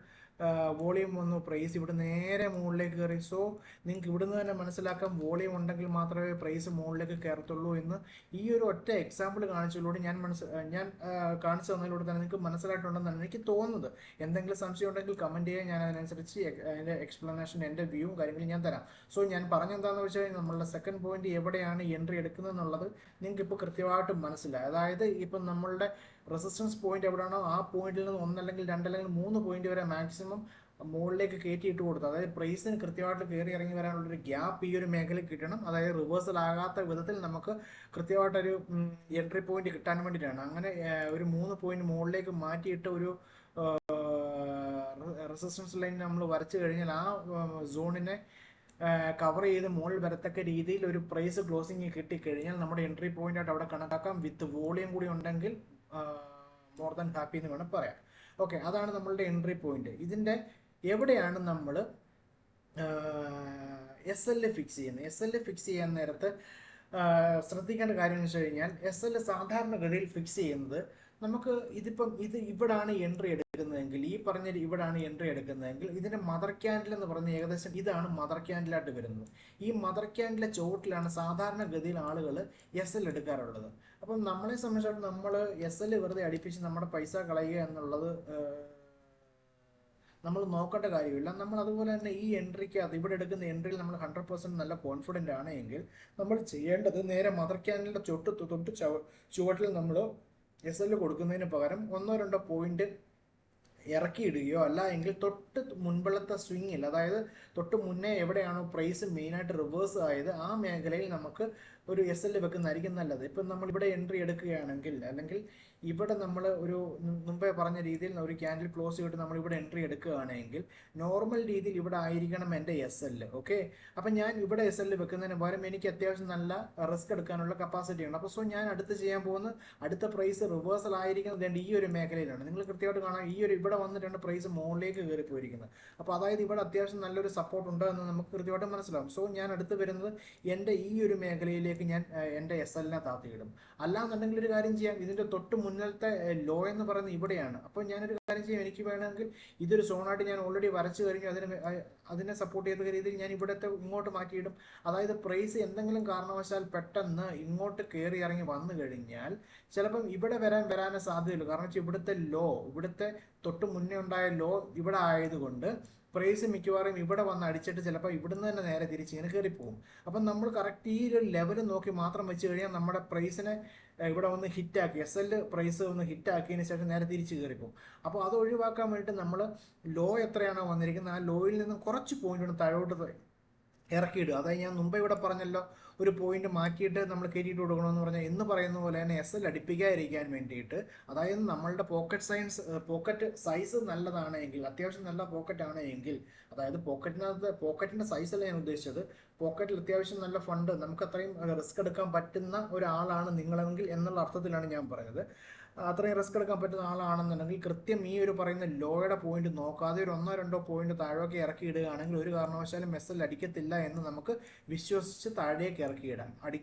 വോളിയം വന്നു, പ്രൈസ് ഇവിടെ നേരെ മുകളിലേക്ക് കയറി. സോ നിങ്ങൾക്ക് ഇവിടുന്ന് തന്നെ മനസ്സിലാക്കാം വോളിയം ഉണ്ടെങ്കിൽ മാത്രമേ പ്രൈസ് മുകളിലേക്ക് കയറത്തുള്ളൂ എന്ന്. ഈ ഒരു ഒറ്റ എക്സാമ്പിൾ കാണിച്ചതിലൂടെ ഞാൻ കാണിച്ചു തന്നതിലൂടെ തന്നെ നിങ്ങൾക്ക് മനസ്സിലായിട്ടുണ്ടെന്നാണ് എനിക്ക് തോന്നുന്നത്. എന്തെങ്കിലും സംശയം ഉണ്ടെങ്കിൽ കമൻറ്റ് ചെയ്യാൻ, ഞാൻ അതിനനുസരിച്ച് അതിൻ്റെ എക്സ്പ്ലനേഷൻ, എൻ്റെ വ്യൂവും കാര്യങ്ങളും ഞാൻ തരാം. സോ ഞാൻ പറഞ്ഞെന്താണെന്ന് വെച്ചാൽ നമ്മളുടെ സെക്കൻഡ് പോയിന്റ് എവിടെയാണ് എൻട്രി എടുക്കുന്നത് എന്നുള്ളത് നിങ്ങൾക്ക് ഇപ്പോൾ കൃത്യമായിട്ട് മനസ്സിലായി. അതായത് ഇപ്പം നമ്മളുടെ റെസിസ്റ്റൻസ് പോയിന്റ് എവിടെയാണോ ആ പോയിന്റിൽ നിന്ന് 1 അല്ലെങ്കിൽ 2 അല്ലെങ്കിൽ 3 പോയിന്റ് വരെ മാക്സിമം മുകളിലേക്ക് കയറ്റിയിട്ട് കൊടുത്തു. അതായത് പ്രൈസിന് കൃത്യമായിട്ട് കയറി ഇറങ്ങി വരാനുള്ളൊരു ഗ്യാപ്പ് ഈ ഒരു മേഖലയിൽ കിട്ടണം. അതായത് റിവേഴ്സൽ ആകാത്ത വിധത്തിൽ നമുക്ക് കൃത്യമായിട്ടൊരു എൻട്രി പോയിന്റ് കിട്ടാൻ വേണ്ടിയിട്ടാണ്. അങ്ങനെ ഒരു 3 പോയിന്റ് മുകളിലേക്ക് മാറ്റിയിട്ട് ഒരു റെസിസ്റ്റൻസ് ലൈൻ നമ്മൾ വരച്ചു കഴിഞ്ഞാൽ ആ സോണിനെ കവർ ചെയ്ത് മുകളിൽ വരത്തക്ക രീതിയിൽ ഒരു പ്രൈസ് ക്ലോസിങ് കിട്ടിക്കഴിഞ്ഞാൽ നമ്മുടെ എൻട്രി പോയിന്റ് ആയിട്ട് അവിടെ കണക്കാക്കാം. വിത്ത് വോളിയം കൂടി ഉണ്ടെങ്കിൽ മോർ ദാൻ ഹാപ്പി എന്ന് വേണം പറയാം. ഓക്കെ, അതാണ് നമ്മളുടെ എൻട്രി പോയിന്റ്. ഇതിൻ്റെ എവിടെയാണ് നമ്മൾ SL ഫിക്സ് ചെയ്യുന്നത്? SL ഫിക്സ് ചെയ്യാൻ നേരത്ത് ശ്രദ്ധിക്കേണ്ട കാര്യം എന്ന് വെച്ച് കഴിഞ്ഞാൽ SL സാധാരണഗതിയിൽ ഫിക്സ് ചെയ്യുന്നത് നമുക്ക് ഇത് ഇവിടാണ് എൻട്രി എടുക്കുന്നതെങ്കിൽ ഈ പറഞ്ഞ ഇവിടാണ് എൻട്രി എടുക്കുന്നതെങ്കിൽ ഇതിന്റെ മദർ ക്യാൻഡിൽ എന്ന് പറഞ്ഞ ഏകദേശം ഇതാണ് മദർ ക്യാൻഡിലായിട്ട് വരുന്നത്. ഈ മദർ ക്യാൻഡിലെ ചോട്ടിലാണ് സാധാരണഗതിയിൽ ആളുകൾ SL എടുക്കാറുള്ളത്. അപ്പം നമ്മളെ സംബന്ധിച്ചിടത്തോളം നമ്മൾ SL വെറുതെ അടിപ്പിച്ച് നമ്മുടെ പൈസ കളയുക എന്നുള്ളത് നമ്മൾ നോക്കേണ്ട കാര്യമില്ല. നമ്മൾ അതുപോലെ തന്നെ ഈ എൻട്രിക്ക് അത് ഇവിടെ എടുക്കുന്ന എൻട്രിയിൽ നമ്മൾ 100% നല്ല കോൺഫിഡൻ്റ് ആണ് എങ്കിൽ നമ്മൾ ചെയ്യേണ്ടത് നേരെ മദർ ക്യാൻഡിലിൻ്റെ തൊട്ട് ചുവട്ടിൽ നമ്മൾ SL കൊടുക്കുന്നതിന് പകരം 1-2 പോയിന്റ് ഇറക്കിയിടുകയോ അല്ല എങ്കിൽ തൊട്ട് മുൻപിലത്തെ സ്വിങ്ങിൽ, അതായത് തൊട്ട് മുന്നേ എവിടെയാണോ പ്രൈസ് മെയിനായിട്ട് റിവേഴ്സ് ആയത് ആ മേഖലയിൽ നമുക്ക് ഒരു SL വെക്കുന്നതായിരിക്കും നല്ലത്. ഇപ്പം നമ്മൾ ഇവിടെ എൻട്രി എടുക്കുകയാണെങ്കിൽ അല്ലെങ്കിൽ ഇവിടെ നമ്മൾ ഒരു മുമ്പേ പറഞ്ഞ രീതിയിൽ ഒരു ക്യാൻഡിൽ ക്ലോസ് ചെയ്തിട്ട് നമ്മൾ ഇവിടെ എൻട്രി എടുക്കുകയാണെങ്കിൽ നോർമൽ രീതിയിൽ ഇവിടെ ആയിരിക്കണം എൻ്റെ SL. ഓക്കെ, അപ്പം ഞാൻ ഇവിടെ SL വെക്കുന്നതിന് പകരം എനിക്ക് അത്യാവശ്യം നല്ല റിസ്ക് എടുക്കാനുള്ള കപ്പാസിറ്റി ഉണ്ട്. അപ്പോൾ ഞാൻ അടുത്ത് ചെയ്യാൻ പോകുന്ന അടുത്ത പ്രൈസ് റിവേഴ്സൽ ആയിരിക്കുന്നത് ഈ ഒരു മേഖലയിലാണ്. നിങ്ങൾ കൃത്യമായിട്ട് കാണാം, ഈ ഒരു ഇവിടെ വന്നിട്ടാണ് പ്രൈസ് മുകളിലേക്ക് കയറി പോയിരിക്കുന്നത്. അപ്പോൾ അതായത് ഇവിടെ അത്യാവശ്യം നല്ലൊരു സപ്പോർട്ട് ഉണ്ട് എന്ന് നമുക്ക് കൃത്യമായിട്ട് മനസ്സിലാവും. ഞാൻ അടുത്ത് വരുന്നത് എൻ്റെ ഈ ഒരു മേഖലയിലേക്ക് ഞാൻ എൻ്റെ SL താത്തിയിടും. അല്ലാന്നുണ്ടെങ്കിൽ ഒരു കാര്യം ചെയ്യാം, ഇതിൻ്റെ തൊട്ട് മുന്നിലത്തെ ലോ എന്ന് പറയുന്നത് ഇവിടെയാണ്. അപ്പോൾ ഞാനൊരു കാര്യം ചെയ്യാം, എനിക്ക് വേണമെങ്കിൽ ഇതൊരു സോണായിട്ട് ഞാൻ ഓൾറെഡി വരച്ചു കഴിഞ്ഞു, അതിനെ സപ്പോർട്ട് ചെയ്ത രീതിയിൽ ഞാൻ ഇവിടത്തെ ഇങ്ങോട്ട് മാറ്റിയിടും. അതായത് പ്രൈസ് എന്തെങ്കിലും കാരണവശാൽ പെട്ടെന്ന് ഇങ്ങോട്ട് കയറി ഇറങ്ങി വന്നു കഴിഞ്ഞാൽ ചിലപ്പം ഇവിടെ വരാനേ സാധ്യതയുള്ളൂ. കാരണം വെച്ചാൽ ഇവിടുത്തെ തൊട്ട് മുന്നേ ഉണ്ടായ ലോ ഇവിടെ ആയതുകൊണ്ട് പ്രൈസ് മിക്കവാറും ഇവിടെ വന്ന് അടിച്ചിട്ട് ചിലപ്പോൾ ഇവിടുന്ന് തന്നെ നേരെ തിരിച്ച് ഇങ്ങനെ കയറിപ്പോകും. അപ്പം നമ്മൾ കറക്റ്റ് ഈ ഒരു ലെവൽ നോക്കി മാത്രം വെച്ച് കഴിഞ്ഞാൽ നമ്മുടെ പ്രൈസിനെ ഇവിടെ ഒന്ന് ഹിറ്റാക്കി SL പ്രൈസ് ഒന്ന് ഹിറ്റാക്കിയതിന് ശേഷം നേരെ തിരിച്ച് കയറിപ്പോകും. അപ്പോൾ അത് ഒഴിവാക്കാൻ വേണ്ടിയിട്ട് നമ്മൾ ലോ എത്രയാണോ വന്നിരിക്കുന്നത് ആ ലോയിൽ നിന്നും കുറച്ച് പോയിന്റ് താഴോട്ട് ഇറക്കിയിടുക. അതായത് ഞാൻ മുമ്പ് ഇവിടെ പറഞ്ഞല്ലോ, ഒരു പോയിന്റ് മാറ്റിയിട്ട് നമ്മൾ കയറ്റിയിട്ട് കൊടുക്കണമെന്ന് പറഞ്ഞാൽ എന്ന് പറയുന്ന പോലെ തന്നെ SL അടിപ്പിക്കാതിരിക്കാൻ വേണ്ടിയിട്ട്, അതായത് നമ്മളുടെ പോക്കറ്റ് സൈസ് നല്ലതാണെങ്കിൽ, അത്യാവശ്യം നല്ല പോക്കറ്റ് ആണ് എങ്കിൽ, അതായത് പോക്കറ്റിന്റെ സൈസ് അല്ല ഞാൻ ഉദ്ദേശിച്ചത്, പോക്കറ്റിൽ അത്യാവശ്യം നല്ല ഫണ്ട് നമുക്ക് അത്രയും റിസ്ക് എടുക്കാൻ പറ്റുന്ന ഒരാളാണ് നിങ്ങളെങ്കിൽ എന്നുള്ള അർത്ഥത്തിലാണ് ഞാൻ പറഞ്ഞത്. അത്രയും റിസ്ക് എടുക്കാൻ പറ്റുന്ന ആളാണെന്നുണ്ടെങ്കിൽ കൃത്യം ഈ ഒരു പറയുന്ന ലോയുടെ പോയിന്റ് നോക്കാതെ ഒരു 1-2 പോയിന്റ് താഴേക്ക് ഇറക്കി ഇടുകയാണെങ്കിൽ ഒരു കാരണവശാലും SL അടിക്കത്തില്ല എന്ന് നമുക്ക് വിശ്വസിച്ച് താഴേക്ക് ഇറക്കിയിടാം.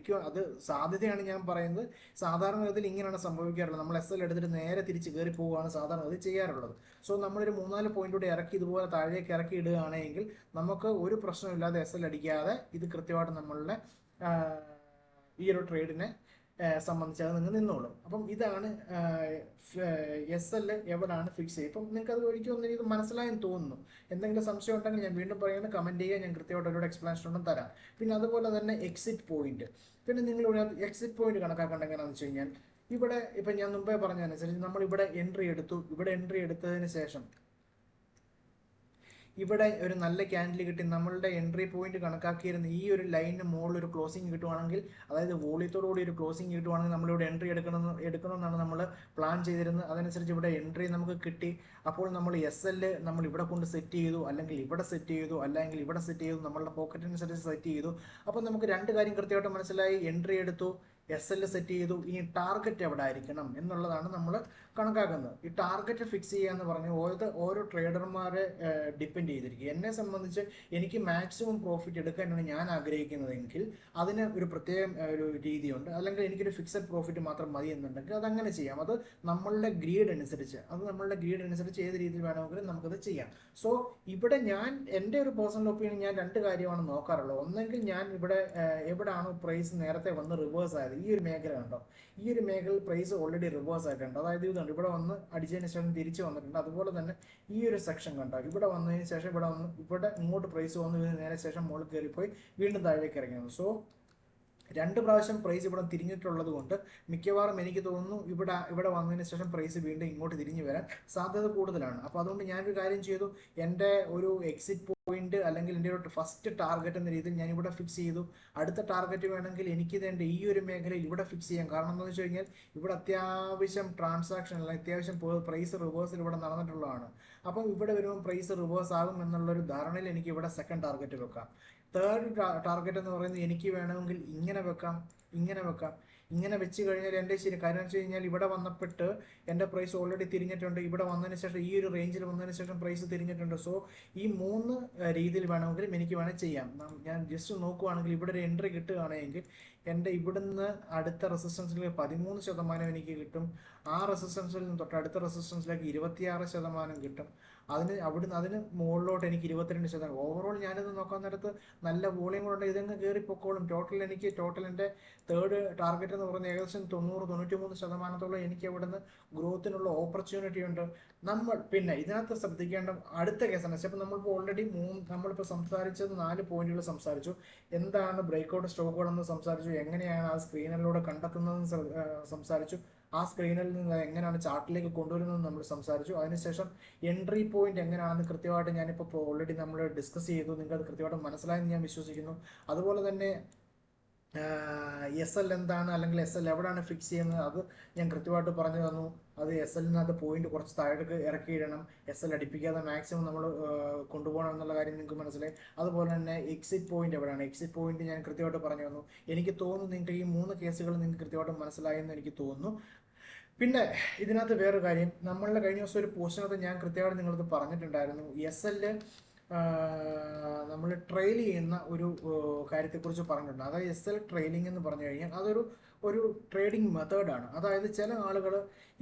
അത് സാധ്യതയാണ് ഞാൻ പറയുന്നത്. സാധാരണഗതിയിൽ ഇങ്ങനെയാണ് സംഭവിക്കാറുള്ളത്. നമ്മൾ SL എടുത്തിട്ട് നേരെ തിരിച്ച് കയറി പോവുകയാണ് സാധാരണഗതി ചെയ്യാറുള്ളത്. നമ്മളൊരു 3-4 പോയിന്റ് കൂടി ഇറക്കി ഇതുപോലെ താഴേക്ക് ഇറക്കി ഇടുകയാണെങ്കിൽ നമുക്ക് ഒരു പ്രശ്നമില്ലാതെ SL അടിക്കാതെ ഇത് കൃത്യമായിട്ട് നമ്മളുടെ ഈ ഒരു ട്രേഡിനെ സംബന്ധിച്ച് അത് നിങ്ങൾ നിന്നോളും. അപ്പം ഇതാണ് SL എവിടെയാണ് ഫിക്സ് ചെയ്യുക. ഇപ്പം നിങ്ങൾക്ക് അത് ഒരിക്കലും ഇത് മനസ്സിലായെന്ന് തോന്നുന്നു. എന്തെങ്കിലും സംശയം ഉണ്ടെങ്കിൽ ഞാൻ വീണ്ടും പറയുന്നത് കമൻറ്റ് ചെയ്യുക, ഞാൻ കൃത്യമായിട്ട് ഒരു എക്സ്പ്ലനേഷൻ ഉണ്ടെന്ന് തരാം. പിന്നെ അതുപോലെ തന്നെ എക്സിറ്റ് പോയിന്റ്, പിന്നെ നിങ്ങൾ ഇവിടെ എക്സിറ്റ് പോയിന്റ് കണക്കാക്കേണ്ട എങ്ങനെയാണെന്ന് വെച്ച് കഴിഞ്ഞാൽ ഇവിടെ ഇപ്പം ഞാൻ മുമ്പേ പറഞ്ഞതനുസരിച്ച് നമ്മൾ ഇവിടെ എൻട്രി എടുത്തതിന് ശേഷം ഇവിടെ ഒരു നല്ല ക്യാൻഡിൽ കിട്ടി നമ്മളുടെ എൻട്രി പോയിന്റ് കണക്കാക്കിയിരുന്ന ഈ ഒരു ലൈനിന് മുകളിൽ ഒരു ക്ലോസിംഗ് കിട്ടുവാണെങ്കിൽ, അതായത് വോളിയത്തോടുകൂടി ഒരു ക്ലോസിംഗ് കിട്ടുവാണെങ്കിൽ നമ്മളിവിടെ എൻട്രി എടുക്കണമെന്നാണ് നമ്മൾ പ്ലാൻ ചെയ്തിരുന്നത്. അതനുസരിച്ച് ഇവിടെ എൻട്രി നമുക്ക് കിട്ടി. അപ്പോൾ നമ്മൾ SL നമ്മൾ ഇവിടെ കൊണ്ട് സെറ്റ് ചെയ്തു, അല്ലെങ്കിൽ ഇവിടെ സെറ്റ് ചെയ്തു, അല്ലെങ്കിൽ ഇവിടെ സെറ്റ് ചെയ്തു, നമ്മളുടെ പോക്കറ്റിനനുസരിച്ച് സെറ്റ് ചെയ്തു. അപ്പോൾ നമുക്ക് രണ്ട് കാര്യം കൃത്യമായിട്ട് മനസ്സിലായി. എൻട്രി എടുത്തു, SL സെറ്റ് ചെയ്തു. ഇനി ടാർഗറ്റ് എവിടെ ആയിരിക്കണം എന്നുള്ളതാണ് നമ്മൾ കണക്കാക്കുന്നത്. ഈ ടാർഗറ്റ് ഫിക്സ് ചെയ്യുക എന്ന് പറഞ്ഞാൽ ഓരോ ട്രേഡർമാരെ ഡിപ്പെൻഡ് ചെയ്തിരിക്കും. എന്നെ സംബന്ധിച്ച് എനിക്ക് മാക്സിമം പ്രോഫിറ്റ് എടുക്കാനാണ് ഞാൻ ആഗ്രഹിക്കുന്നതെങ്കിൽ അതിന് ഒരു പ്രത്യേക ഒരു രീതിയുണ്ട്. അല്ലെങ്കിൽ എനിക്കൊരു ഫിക്സഡ് പ്രോഫിറ്റ് മാത്രം മതി എന്നുണ്ടെങ്കിൽ അതങ്ങനെ ചെയ്യാം. അത് നമ്മളുടെ ഗ്രീഡ് അനുസരിച്ച് ഏത് രീതിയിൽ വേണമെങ്കിലും നമുക്കത് ചെയ്യാം. ഇവിടെ ഞാൻ എൻ്റെ ഒരു പേഴ്സണൽ ഒപ്പീനിയൻ, ഞാൻ രണ്ട് കാര്യമാണ് നോക്കാറുള്ളത്. ഒന്നെങ്കിൽ ഞാൻ ഇവിടെ എവിടെയാണോ പ്രൈസ് നേരത്തെ വന്ന് റിവേഴ്സ് ആയത്, ഈ ഒരു മേഖല കണ്ടോ, ഈ ഒരു മേഖലയിൽ പ്രൈസ് ഓൾറെഡി റിവേഴ്സ് ആയിട്ടുണ്ട്. അതായത് ഇതുണ്ട്, ഇവിടെ വന്ന് അടിച്ചതിന് ശേഷം തിരിച്ചു വന്നിട്ടുണ്ട്. അതുപോലെ തന്നെ ഈ ഒരു സെക്ഷൻ കണ്ടോ, ഇവിടെ വന്നതിന് ശേഷം ഇവിടെ ഇങ്ങോട്ട് പ്രൈസ് വന്നു, ഇതിന് നേരെ ശേഷം മുകളിൽ കയറിപ്പോയി വീണ്ടും താഴേക്ക് ഇറങ്ങി വന്നു. രണ്ട് പ്രാവശ്യം പ്രൈസ് ഇവിടെ തിരിഞ്ഞിട്ടുള്ളത് കൊണ്ട് മിക്കവാറും എനിക്ക് തോന്നുന്നു ഇവിടെ വന്നതിന് ശേഷം പ്രൈസ് വീണ്ടും ഇങ്ങോട്ട് തിരിഞ്ഞു വരാൻ സാധ്യത കൂടുതലാണ്. അപ്പോൾ അതുകൊണ്ട് ഞാനൊരു കാര്യം ചെയ്തു, എൻ്റെ ഒരു എക്സിറ്റ് പോയിന്റ് അല്ലെങ്കിൽ എൻ്റെ ഒരു ഫസ്റ്റ് ടാർഗറ്റ് എന്ന രീതിയിൽ ഞാൻ ഇവിടെ ഫിക്സ് ചെയ്തു. അടുത്ത ടാർഗറ്റ് വേണമെങ്കിൽ എനിക്കിത് എൻ്റെ ഈ ഒരു മേഖലയിൽ ഇവിടെ ഫിക്സ് ചെയ്യാം. കാരണം എന്താണെന്ന് വെച്ച് കഴിഞ്ഞാൽ ഇവിടെ അത്യാവശ്യം ട്രാൻസാക്ഷൻ അല്ലെങ്കിൽ അത്യാവശ്യം പ്രൈസ് റിവേഴ്സൽ ഇവിടെ നടന്നിട്ടുള്ളതാണ്. അപ്പം ഇവിടെ വരുമ്പോൾ പ്രൈസ് റിവേഴ്സ് ആകും എന്നുള്ളൊരു ധാരണയിൽ എനിക്ക് ഇവിടെ സെക്കൻഡ് ടാർഗറ്റ് വെക്കാം. തേർഡ് ടാർഗറ്റ് എന്ന് പറയുന്നത് എനിക്ക് വേണമെങ്കിൽ ഇങ്ങനെ വെക്കാം. ഇങ്ങനെ വെച്ച് കഴിഞ്ഞാൽ എൻ്റെ ശരി കാര്യം വെച്ച് കഴിഞ്ഞാൽ ഇവിടെ വന്നപ്പെട്ട് എൻ്റെ പ്രൈസ് ഓൾറെഡി തിരിഞ്ഞിട്ടുണ്ട്. ഇവിടെ വന്നതിന് ശേഷം ഈ ഒരു റേഞ്ചിൽ വന്നതിന് ശേഷം പ്രൈസ് തിരിഞ്ഞിട്ടുണ്ട്. ഈ 3 രീതിയിൽ വേണമെങ്കിലും എനിക്ക് ചെയ്യാം. ഞാൻ ജസ്റ്റ് നോക്കുവാണെങ്കിൽ ഇവിടെ ഒരു എൻട്രി കിട്ടുകയാണെങ്കിൽ എൻ്റെ ഇവിടുന്ന് അടുത്ത റെസിസ്റ്റൻസിലേക്ക് 13% എനിക്ക് കിട്ടും. ആ റെസിസ്റ്റൻസിൽ നിന്ന് തൊട്ട് അടുത്ത റെസിസ്റ്റൻസിലേക്ക് 26% കിട്ടും. അതിന് മുകളിലോട്ട് എനിക്ക് 22%. ഓവറോൾ ഞാനിത് നോക്കാൻ നേരത്ത് നല്ല വോളിയം കൊണ്ട് ഇതങ്ങ് കയറിപ്പോക്കോളും. ടോട്ടൽ എൻ്റെ തേർഡ് ടാർഗറ്റ് എന്ന് പറയുന്നത് ഏകദേശം 90-93% എനിക്ക് ഇവിടുന്ന് ഗ്രോത്തിനുള്ള ഓപ്പർച്യൂണിറ്റി ഉണ്ട്. പിന്നെ ഇതിനകത്ത് ശ്രദ്ധിക്കേണ്ട അടുത്ത കേസാണ്. അപ്പം നമ്മളിപ്പോൾ ഓൾറെഡി നമ്മളിപ്പോൾ സംസാരിച്ചത് 4 പോയിന്റുകൾ സംസാരിച്ചു. എന്താണ് ബ്രേക്ക്ഔട്ട് സ്റ്റോക്കുകളെന്ന് സംസാരിച്ചു, എങ്ങനെയാണ് ആ സ്ക്രീനിലൂടെ കണ്ടെത്തുന്നതെന്ന് സംസാരിച്ചു, ആ സ്ക്രീനിൽ നിന്ന് എങ്ങനെയാണ് ചാർട്ടിലേക്ക് കൊണ്ടുവരുന്നത് നമ്മൾ സംസാരിച്ചു. അതിനുശേഷം എൻട്രി പോയിന്റ് എങ്ങനെയാണെന്ന് കൃത്യമായിട്ട് ഞാനിപ്പോൾ ഓൾറെഡി നമ്മൾ ഡിസ്കസ് ചെയ്തു. നിങ്ങൾക്ക് അത് കൃത്യമായിട്ട് മനസ്സിലായെന്ന് ഞാൻ വിശ്വസിക്കുന്നു. അതുപോലെ തന്നെ എസ് എൽ എന്താണ്, അല്ലെങ്കിൽ എസ് എൽ എവിടെയാണ് ഫിക്സ് ചെയ്യുന്നത്, അത് ഞാൻ കൃത്യമായിട്ട് പറഞ്ഞു തന്നു. അത് എസ് എല്ലിനകത്ത് പോയിന്റ് കുറച്ച് താഴേക്ക് ഇറക്കിയിടണം, എസ് എൽ അടിപ്പിക്കാതെ മാക്സിമം നമ്മൾ കൊണ്ടുപോകണം എന്നുള്ള കാര്യം നിങ്ങൾക്ക് മനസ്സിലായി. അതുപോലെ തന്നെ എക്സിറ്റ് പോയിന്റ് എവിടെയാണ്, എക്സിറ്റ് പോയിന്റ് ഞാൻ കൃത്യമായിട്ട് പറഞ്ഞു തന്നു. എനിക്ക് തോന്നുന്നു നിങ്ങൾക്ക് ഈ 3 കേസുകൾ നിങ്ങൾക്ക് കൃത്യമായിട്ട് മനസ്സിലായെന്ന് എനിക്ക് തോന്നുന്നു. പിന്നെ ഇതിനകത്ത് വേറൊരു കാര്യം, നമ്മളുടെ കഴിഞ്ഞ ദിവസം ഒരു പോസ്റ്റിനകത്ത് ഞാൻ കൃത്യമായിട്ട് നിങ്ങളത് പറഞ്ഞിട്ടുണ്ടായിരുന്നു. എസ് എല്ല് നമ്മൾ ട്രെയിൽ ചെയ്യുന്ന ഒരു കാര്യത്തെക്കുറിച്ച് പറഞ്ഞിട്ടുണ്ട്. അതായത് എസ് എൽ ട്രെയിലിംഗ് എന്ന് പറഞ്ഞു കഴിഞ്ഞാൽ അതൊരു ട്രേഡിംഗ് മെത്തേഡാണ്. അതായത് ചില ആളുകൾ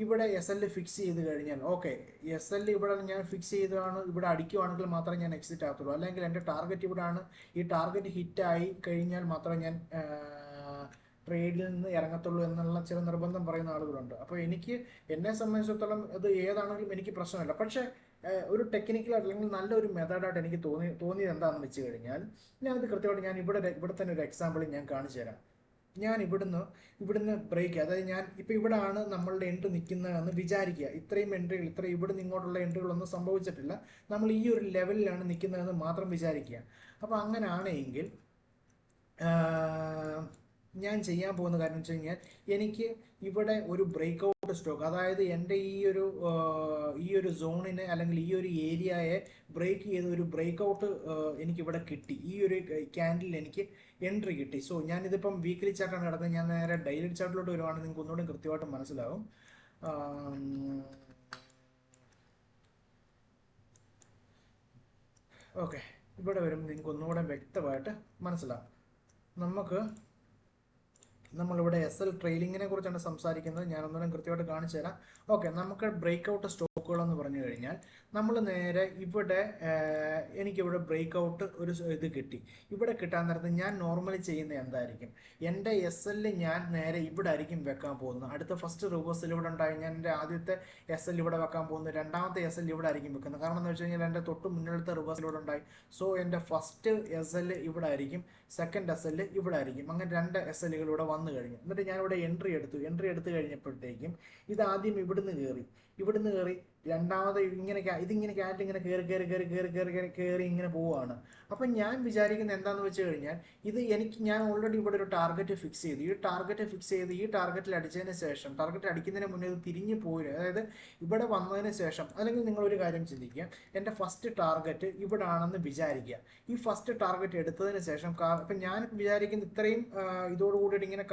ഇവിടെ എസ് എൽ ഫിക്സ് ചെയ്ത് കഴിഞ്ഞാൽ, ഓക്കെ എസ് എൽ ഇവിടെ ഞാൻ ഫിക്സ് ചെയ്താണ്, ഇവിടെ അടിക്കുവാണെങ്കിൽ മാത്രമേ ഞാൻ എക്സിറ്റ് ആകത്തുള്ളൂ, അല്ലെങ്കിൽ എൻ്റെ ടാർഗറ്റ് ഇവിടെയാണ്, ഈ ടാർഗറ്റ് ഹിറ്റായി കഴിഞ്ഞാൽ മാത്രമേ ഞാൻ ട്രേഡിൽ നിന്ന് ഇറങ്ങത്തുള്ളൂ എന്നുള്ള ചില നിർബന്ധം പറയുന്ന ആളുകളുണ്ട്. അപ്പോൾ എന്നെ സംബന്ധിച്ചിടത്തോളം ഇത് ഏതാണെങ്കിലും എനിക്ക് പ്രശ്നമില്ല. പക്ഷേ ഒരു ടെക്നിക്കൽ അല്ലെങ്കിൽ നല്ലൊരു മെത്തേഡായിട്ട് എനിക്ക് തോന്നിയത് എന്താണെന്ന് വെച്ച് കഴിഞ്ഞാൽ, ഞാനത് കൃത്യമായിട്ട് ഞാൻ ഇവിടെ തന്നെ ഒരു എക്സാമ്പിൾ ഞാൻ കാണിച്ചു തരാം. ഞാൻ ഇവിടുന്ന് ബ്രേക്ക്, അതായത് ഞാൻ ഇപ്പം ഇവിടെയാണ് നമ്മളുടെ എൻട്രി നിൽക്കുന്നതെന്ന് വിചാരിക്കുക. ഇത്രയും എൻട്രികൾ ഇവിടുന്ന് ഇങ്ങോട്ടുള്ള എൻട്രികളൊന്നും സംഭവിച്ചിട്ടില്ല, നമ്മൾ ഈ ഒരു ലെവലിലാണ് നിൽക്കുന്നതെന്ന് മാത്രം വിചാരിക്കുക. അപ്പോൾ അങ്ങനെയാണെങ്കിൽ ഞാൻ ചെയ്യാൻ പോകുന്ന കാര്യം വെച്ച് കഴിഞ്ഞാൽ, എനിക്ക് ഇവിടെ ഒരു ബ്രേക്ക്ഔട്ട് സ്റ്റോക്ക്, അതായത് എൻ്റെ ഈ ഒരു സോണിനെ അല്ലെങ്കിൽ ഈ ഒരു ഏരിയയെ ബ്രേക്ക് ചെയ്ത് ഒരു ബ്രേക്ക്ഔട്ട് എനിക്കിവിടെ കിട്ടി. ഈ ഒരു ക്യാൻഡിൽ എനിക്ക് എൻട്രി കിട്ടി. സോ ഞാനിതിപ്പം വീക്ക്ലി ചാർട്ടാണ് കിടന്നത്. ഞാൻ നേരെ ഡെയിലി ചാർട്ടിലോട്ട് വരുവാണെങ്കിൽ നിങ്ങൾക്ക് ഒന്നുകൂടെ കൃത്യമായിട്ട് മനസ്സിലാവും. ഓക്കെ, ഇവിടെ വരുമ്പോൾ നിങ്ങൾക്ക് ഒന്നുകൂടെ വ്യക്തമായിട്ട് മനസ്സിലാവും. നമ്മളിവിടെ എസ് എൽ ട്രെയിലിങ്ങിനെ കുറിച്ചാണ് സംസാരിക്കുന്നത്. ഞാനൊന്നുകൂടെ കൃത്യമായിട്ട് കാണിച്ചു തരാം. ഓക്കെ, നമുക്ക് ബ്രേക്ക്ഔട്ട് സ്റ്റോക്കുകൾ എന്ന് പറഞ്ഞു കഴിഞ്ഞാൽ, നമ്മൾ നേരെ ഇവിടെ എനിക്കിവിടെ ബ്രേക്ക്ഔട്ട് ഒരു ഇത് കിട്ടി. ഇവിടെ കിട്ടാൻ നേരത്ത് ഞാൻ നോർമലി ചെയ്യുന്നത് എന്തായിരിക്കും, എൻ്റെ എസ് എല്ലിൽ ഞാൻ നേരെ ഇവിടെ ആയിരിക്കും വെക്കാൻ പോകുന്നത്. അടുത്ത ഫസ്റ്റ് റിവേഴ്സൽ ഇവിടെ ഉണ്ടായി, ഞാൻ എൻ്റെ ആദ്യത്തെ എസ് എൽ ഇവിടെ വെക്കാൻ പോകുന്നു, രണ്ടാമത്തെ എസ് എൽ ഇവിടെ ആയിരിക്കും വെക്കുന്നത്. കാരണം എന്ന് വെച്ച് കഴിഞ്ഞാൽ എൻ്റെ തൊട്ട് മുന്നിലത്തെ റിവേഴ്സൽ ഇവിടെ ഉണ്ടായി. സോ എൻ്റെ ഫസ്റ്റ് എസ് എൽ ഇവിടെ ആയിരിക്കും, സെക്കൻഡ് എസ് എൽ ഇവിടെ ആയിരിക്കും. അങ്ങനെ 2 എസ് എല്ലുകൾ ഇവിടെ വന്നു കഴിഞ്ഞു. എന്നിട്ട് ഞാനിവിടെ എൻട്രി എടുത്തു കഴിഞ്ഞപ്പോഴത്തേക്കും ഇത് ആദ്യം ഇവിടുന്ന് കയറി രണ്ടാമത് ഇതിങ്ങനെ ക്യാറ്റ് ഇങ്ങനെ കയറി ഇങ്ങനെ പോവുകയാണ്. അപ്പം ഞാൻ വിചാരിക്കുന്നത് എന്താണെന്ന് വെച്ച് കഴിഞ്ഞാൽ, ഞാൻ ഓൾറെഡി ഇവിടെ ഒരു ടാർഗറ്റ് ഫിക്സ് ചെയ്തു. ഈ ടാർഗറ്റിൽ അടിച്ചതിന് ശേഷം, ടാർഗറ്റ് അടിക്കുന്നതിന് മുന്നേ ഇത് തിരിഞ്ഞു പോയി, അതായത് ഇവിടെ വന്നതിന് ശേഷം, അല്ലെങ്കിൽ നിങ്ങളൊരു കാര്യം ചിന്തിക്കുക, എൻ്റെ ഫസ്റ്റ് ടാർഗറ്റ് ഇവിടെ ആണെന്ന് വിചാരിക്കുക. ഈ ഫസ്റ്റ് ടാർഗറ്റ് എടുത്തതിന് ശേഷം ഇപ്പം ഞാൻ വിചാരിക്കുന്നത് ഇത്രയും ഇതോടുകൂടിയിട്ട് ഇങ്ങനെ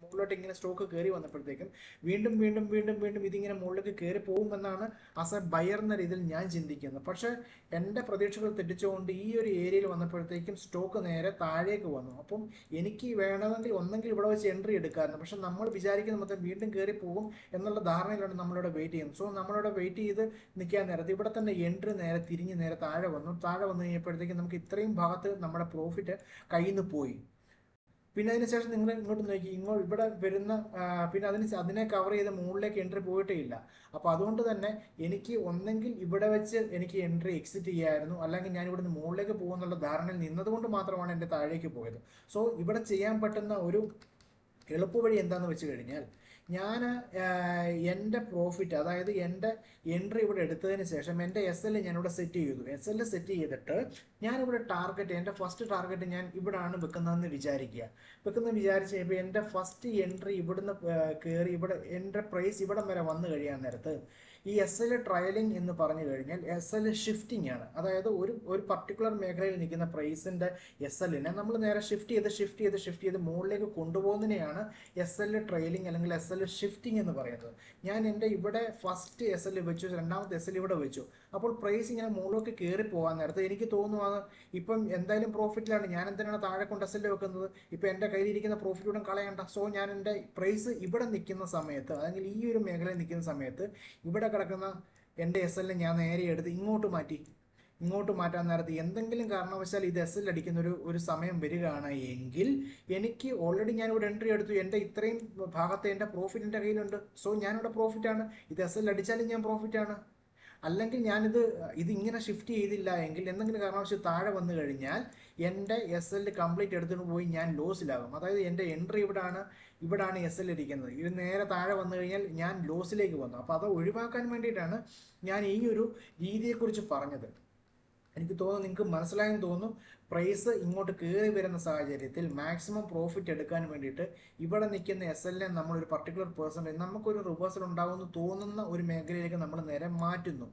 മുകളിലോട്ട് ഇങ്ങനെ സ്റ്റോക്ക് കയറി വന്നപ്പോഴത്തേക്കും വീണ്ടും ഇതിങ്ങനെ മുകളിലേക്ക് കയറി പോകുമെന്നാണ് ആസ് എ ബയർ എന്ന രീതിയിൽ ഞാൻ ചിന്തിക്കുന്നത്. പക്ഷേ എൻ്റെ പ്രതീക്ഷകൾ തെറ്റിച്ചുകൊണ്ട് ഈ ഒരു ഏരിയയിൽ വന്നപ്പോഴത്തേക്കും സ്റ്റോക്ക് നേരെ താഴേക്ക് വന്നു. അപ്പം എനിക്ക് വേണമെങ്കിൽ ഒന്നെങ്കിൽ ഇവിടെ വെച്ച് എൻട്രി എടുക്കാമായിരുന്നു. പക്ഷെ നമ്മൾ വിചാരിക്കുന്ന മൊത്തം വീണ്ടും കയറി പോകും എന്നുള്ള ധാരണയിലാണ് നമ്മളിവിടെ വെയിറ്റ് ചെയ്യുന്നത്. സോ നമ്മളിവിടെ വെയിറ്റ് ചെയ്ത് നിൽക്കാൻ നേരത്ത് ഇവിടെ തന്നെ എൻട്രി നേരെ തിരിഞ്ഞ് നേരെ താഴെ വന്നു കഴിഞ്ഞപ്പോഴത്തേക്കും നമുക്ക് ഇത്രയും ഭാഗത്ത് നമ്മുടെ പ്രോഫിറ്റ് കയ്യിൽ നിന്ന് പോയി. പിന്നെ അതിനുശേഷം നിങ്ങൾ ഇങ്ങോട്ട് നോക്കി, ഇവിടെ വരുന്ന പിന്നെ അതിനെ കവർ ചെയ്ത് മുകളിലേക്ക് എൻട്രി പോയിട്ടേ ഇല്ല. അപ്പോൾ അതുകൊണ്ട് തന്നെ എനിക്ക് ഒന്നെങ്കിൽ ഇവിടെ വെച്ച് എനിക്ക് എൻട്രി എക്സിറ്റ് ചെയ്യാമായിരുന്നു, അല്ലെങ്കിൽ ഞാൻ ഇവിടുന്ന് മുകളിലേക്ക് പോകുന്നുള്ള ധാരണയിൽ നിന്നതുകൊണ്ട് മാത്രമാണ് എൻ്റെ താഴേക്ക് പോയത്. സോ ഇവിടെ ചെയ്യാൻ പറ്റുന്ന ഒരു എളുപ്പവഴി എന്താണെന്ന് വെച്ച് കഴിഞ്ഞാൽ, ഞാൻ എൻ്റെ പ്രോഫിറ്റ്, അതായത് എൻ്റെ എൻട്രി ഇവിടെ എടുത്തതിന് ശേഷം എൻ്റെ എസ് എൽ ഞാനിവിടെ സെറ്റ് ചെയ്തു. എസ് എൽ സെറ്റ് ചെയ്തിട്ട് ഞാനിവിടെ എൻ്റെ ഫസ്റ്റ് ടാർഗറ്റ് ഞാൻ ഇവിടാണ് വെക്കുന്നതെന്ന് വിചാരിക്കുക. വിചാരിച്ച് കഴിയുമ്പോൾ എൻ്റെ ഫസ്റ്റ് എൻട്രി ഇവിടുന്ന് കയറി ഇവിടെ എൻ്റെ പ്രൈസ് ഇവിടം വരെ വന്നു കഴിയാൻ നേരത്ത് ഈ എസ് എൽ ട്രയലിംഗ് എന്ന് പറഞ്ഞു കഴിഞ്ഞാൽ എസ് എൽ ഷിഫ്റ്റിംഗ് ആണ്. അതായത് ഒരു പർട്ടിക്കുലർ മേഖലയിൽ നിൽക്കുന്ന പ്രൈസിന്റെ എസ് എല്ലിനെ നമ്മൾ നേരെ ഷിഫ്റ്റ് ചെയ്ത് മുകളിലേക്ക് കൊണ്ടുപോകുന്നതിനെയാണ് എസ് എൽ ട്രയലിംഗ് അല്ലെങ്കിൽ എസ് എൽ ഷിഫ്റ്റിംഗ് എന്ന് പറയുന്നത്. ഞാൻ എൻ്റെ ഇവിടെ ഫസ്റ്റ് എസ് എൽ വെച്ചു, രണ്ടാമത്തെ എസ് എൽ ഇവിടെ വെച്ചു. അപ്പോൾ പ്രൈസ് ഇങ്ങനെ മുകളിലേക്ക് കയറി പോകാൻ നേരത്ത് എനിക്ക് തോന്നുവാണ് ഇപ്പം എന്തായാലും പ്രോഫിറ്റിലാണ്, ഞാൻ എന്തിനാണ് താഴെ കൊണ്ട് എസ് എൽ വെക്കുന്നത്, ഇപ്പം എൻ്റെ കയ്യിലിരിക്കുന്ന പ്രോഫിറ്റ് കൂടെ കളയണ്ട. സോ ഞാൻ എൻ്റെ പ്രൈസ് ഇവിടെ നിൽക്കുന്ന സമയത്ത് അല്ലെങ്കിൽ ഈ ഒരു മേഖലയിൽ നിൽക്കുന്ന സമയത്ത് ഇവിടെ കിടക്കുന്ന എൻ്റെ എസ് എല്ലിനെ ഞാൻ നേരെ എടുത്ത് ഇങ്ങോട്ട് മാറ്റാൻ നേരത്ത് എന്തെങ്കിലും കാരണവശാൽ ഇത് എസ് എൽ അടിക്കുന്ന ഒരു സമയം വരികയാണ് എങ്കിൽ എനിക്ക് ഓൾറെഡി ഞാനിവിടെ എൻട്രി എടുത്തു, എൻ്റെ ഇത്രയും ഭാഗത്തെ എൻ്റെ പ്രോഫിറ്റ് എൻ്റെ കയ്യിലുണ്ട്. സോ ഞാനിവിടെ പ്രോഫിറ്റാണ്. ഇത് എസ് എൽ അടിച്ചാലും ഞാൻ പ്രോഫിറ്റാണ്. അല്ലെങ്കിൽ ഇത് ഇങ്ങനെ ഷിഫ്റ്റ് ചെയ്തില്ല എങ്കിൽ എന്തെങ്കിലും കാരണവശാൽ താഴെ വന്നു കഴിഞ്ഞാൽ എൻ്റെ എസ് എൽ കംപ്ലീറ്റ് എടുത്തുകൊണ്ട് പോയി ഞാൻ ലോസിലാകും. അതായത് എൻ്റെ എൻട്രി ഇവിടാണ് എസ് എൽ ഇരിക്കുന്നത്, ഇത് നേരെ താഴെ വന്നു കഴിഞ്ഞാൽ ഞാൻ ലോസിലേക്ക് വന്നു. അപ്പോൾ അത് ഒഴിവാക്കാൻ വേണ്ടിയിട്ടാണ് ഞാൻ ഈ ഒരു രീതിയെക്കുറിച്ച് പറഞ്ഞത്. എനിക്ക് തോന്നുന്നു നിങ്ങൾക്ക് മനസ്സിലായെന്ന് തോന്നുന്നു. പ്രൈസ് ഇങ്ങോട്ട് കയറി വരുന്ന സാഹചര്യത്തിൽ മാക്സിമം പ്രോഫിറ്റ് എടുക്കാൻ വേണ്ടിയിട്ട് ഇവിടെ നിൽക്കുന്ന എസ് എല്ലിനെ നമ്മൾ ഒരു പർട്ടിക്കുലർ പേഴ്സൻറ്റേജ് നമുക്കൊരു റിവേഴ്സൽ ഉണ്ടാകുമെന്ന് തോന്നുന്ന ഒരു മേഖലയിലേക്ക് നമ്മൾ നേരെ മാറ്റുന്നു.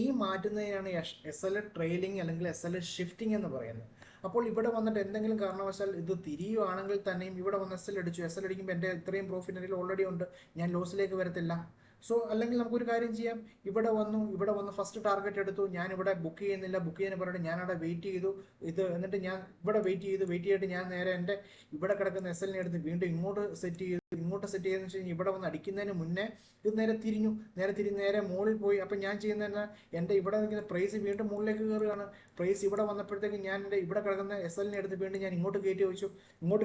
ഈ മാറ്റുന്നതിനാണ് എസ് എൽ ട്രെയിലിംഗ് അല്ലെങ്കിൽ എസ് എൽ ഷിഫ്റ്റിംഗ് എന്ന് പറയുന്നത്. അപ്പോൾ ഇവിടെ വന്നിട്ട് എന്തെങ്കിലും കാരണവശാൽ ഇത് തിരിയുവാണെങ്കിൽ തന്നെയും ഇവിടെ വന്ന് എസ് എൽ അടിക്കുമ്പോൾ എൻ്റെ ഇത്രയും പ്രോഫിറ്റ് എൻ്റെ ഓൾറെഡി ഉണ്ട്, ഞാൻ ലോസിലേക്ക് വരത്തില്ല. സോ അല്ലെങ്കിൽ നമുക്കൊരു കാര്യം ചെയ്യാം, ഇവിടെ വന്ന് ഫസ്റ്റ് ടാർഗറ്റ് എടുത്തു, ഞാൻ ഇവിടെ ബുക്ക് ചെയ്യുന്നില്ല, ബുക്ക് ചെയ്യാൻ പറഞ്ഞിട്ട് ഞാൻ അവിടെ വെയിറ്റ് ചെയ്തു, എന്നിട്ട് ഞാൻ ഇവിടെ വെയിറ്റ് ചെയ്തിട്ട് ഞാൻ നേരെ എൻ്റെ ഇവിടെ കിടക്കുന്ന എസ് എല്ലിനെ എടുത്ത് വീണ്ടും ഇങ്ങോട്ട് സെറ്റ് ചെയ്തെന്ന് വെച്ച് കഴിഞ്ഞാൽ ഇവിടെ വന്ന് അടിക്കുന്നതിന് മുന്നേ ഇത് നേരെ മുകളിൽ പോയി. അപ്പം ഞാൻ ചെയ്യുന്നതന്നെ എൻ്റെ ഇവിടെ നിൽക്കുന്ന പ്രൈസ് വീണ്ടും മുകളിലേക്ക് കയറുകയാണ്. പ്രൈസ് ഇവിടെ വന്നപ്പോഴത്തേക്ക് ഞാൻ എൻ്റെ ഇവിടെ കിടക്കുന്ന എസ് എല്ലിനെ എടുത്ത് വീണ്ടും ഞാൻ ഇങ്ങോട്ട്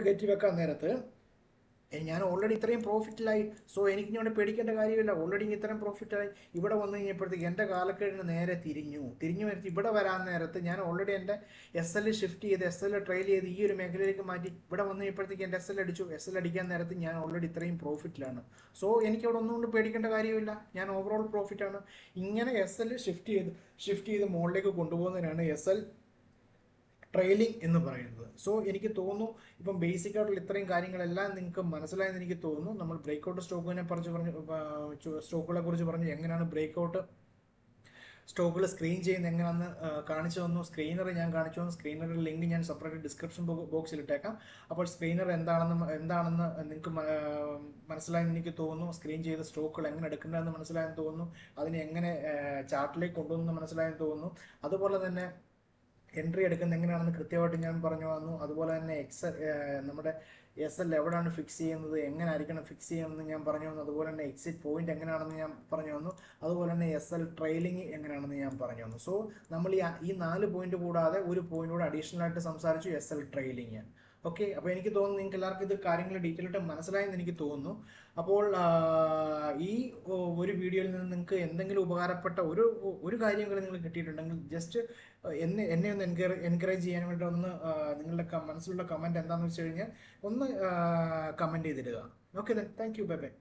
കയറ്റി വെക്കാൻ നേരത്ത് ഞാൻ ഓൾറെഡി ഇത്രയും പ്രോഫിറ്റിലായി. സോ എനിക്ക് ഇങ്ങനെ പേടിക്കേണ്ട കാര്യമില്ല, ഓൾറെഡി ഇത്രയും പ്രോഫിറ്റായി. ഇവിടെ വന്നു കഴിഞ്ഞപ്പോഴത്തേക്ക് എൻ്റെ കാലക്കേടിന് നേരെ തിരിഞ്ഞു വരുത്തി ഇവിടെ വരാൻ നേരത്ത് ഞാൻ ഓൾറെഡി എൻ്റെ എസ് എൽ ഷിഫ്റ്റ് ചെയ്ത് എസ് എൽ ട്രെയിൽ ചെയ്ത് ഈ ഒരു മേഖലയിലേക്ക് മാറ്റി. ഇവിടെ വന്നു കഴിഞ്ഞപ്പോഴത്തേക്ക് എൻ്റെ എസ് എൽ അടിക്കാൻ നേരത്ത് ഞാൻ ഓൾറെഡി ഇത്രയും പ്രോഫിറ്റിലാണ്. സോ എനിക്ക് അവിടെ ഒന്നുകൊണ്ട് പേടിക്കേണ്ട കാര്യമില്ല, ഞാൻ ഓവറോൾ പ്രോഫിറ്റാണ്. ഇങ്ങനെ എസ് എൽ ഷിഫ്റ്റ് ചെയ്ത് മുകളിലേക്ക് കൊണ്ടുപോകുന്നതിനാണ് എസ് എൽ ട്രെയിലിംഗ് എന്ന് പറയുന്നത്. സോ എനിക്ക് തോന്നുന്നു ഇപ്പം ബേസിക് ആയിട്ടുള്ള ഇത്രയും കാര്യങ്ങളെല്ലാം നിങ്ങൾക്ക് മനസ്സിലായെന്ന് എനിക്ക് തോന്നുന്നു. നമ്മൾ ബ്രേക്ക്ഔട്ട് സ്റ്റോക്കുകളെ കുറിച്ച് പറഞ്ഞു, എങ്ങനെയാണ് ബ്രേക്ക്ഔട്ട് സ്റ്റോക്കുകൾ സ്ക്രീൻ ചെയ്യുന്നത് എങ്ങനെയാണെന്ന് കാണിച്ചു തന്നു. സ്ക്രീനർ ഞാൻ കാണിച്ചു തന്നു. സ്ക്രീനറിന്റെ ലിങ്ക് ഞാൻ സെപ്പറേറ്റ് ഡിസ്ക്രിപ്ഷൻ ബോക്സിൽ ഇട്ടേക്കാം. അപ്പോൾ സ്ക്രീനർ എന്താണെന്ന് നിങ്ങൾക്ക് മനസ്സിലായെന്ന് എനിക്ക് തോന്നുന്നു. സ്ക്രീൻ ചെയ്ത സ്റ്റോക്കുകൾ എങ്ങനെ എടുക്കേണ്ടതെന്ന് മനസ്സിലായെന്ന് തോന്നുന്നു. അതിനെ എങ്ങനെ ചാർട്ടിലേക്ക് കൊണ്ടുവന്ന് മനസ്സിലായെന്ന് തോന്നുന്നു. അതുപോലെ തന്നെ എൻട്രി എടുക്കുന്നത് എങ്ങനെയാണെന്ന് കൃത്യമായിട്ട് ഞാൻ പറഞ്ഞു തന്നു. അതുപോലെ തന്നെ നമ്മുടെ എസ് എൽ എവിടെയാണ് ഫിക്സ് ചെയ്യുന്നത്, എങ്ങനെ ആയിരിക്കണം ഫിക്സ് ചെയ്യുന്നത് ഞാൻ പറഞ്ഞു തന്നു. അതുപോലെ തന്നെ എക്സിറ്റ് പോയിന്റ് എങ്ങനെയാണെന്ന് ഞാൻ പറഞ്ഞു തന്നു. അതുപോലെ തന്നെ എസ് എൽ ട്രെയിലിംഗ് എങ്ങനെയാണെന്ന് ഞാൻ പറഞ്ഞു തന്നു. സോ നമ്മൾ ഈ 4 പോയിന്റ് കൂടാതെ ഒരു പോയിന്റ് കൂടെ അഡീഷണൽ ആയിട്ട് സംസാരിച്ചു, എസ് എൽ ട്രെയിലിംഗ്. ഓക്കെ, അപ്പോൾ എനിക്ക് തോന്നുന്നു നിങ്ങൾക്ക് എല്ലാവർക്കും ഇത് കാര്യങ്ങൾ ഡീറ്റെയിൽ ആയിട്ട് മനസ്സിലായെന്ന് എനിക്ക് തോന്നുന്നു. അപ്പോൾ ഈ ഒരു വീഡിയോയിൽ നിന്ന് നിങ്ങൾക്ക് എന്തെങ്കിലും ഉപകാരപ്പെട്ട ഒരു കാര്യങ്ങൾ നിങ്ങൾ കിട്ടിയിട്ടുണ്ടെങ്കിൽ ജസ്റ്റ് എന്നെ ഒന്ന് എൻകറേജ് ചെയ്യാൻ വേണ്ടി ഒന്ന് നിങ്ങളുടെ മനസ്സിലുള്ള കമൻറ്റ് എന്താണെന്ന് വെച്ച് കഴിഞ്ഞാൽ ഒന്ന് കമൻറ്റ് ചെയ്തിടുക. Okay, thank you, bye by.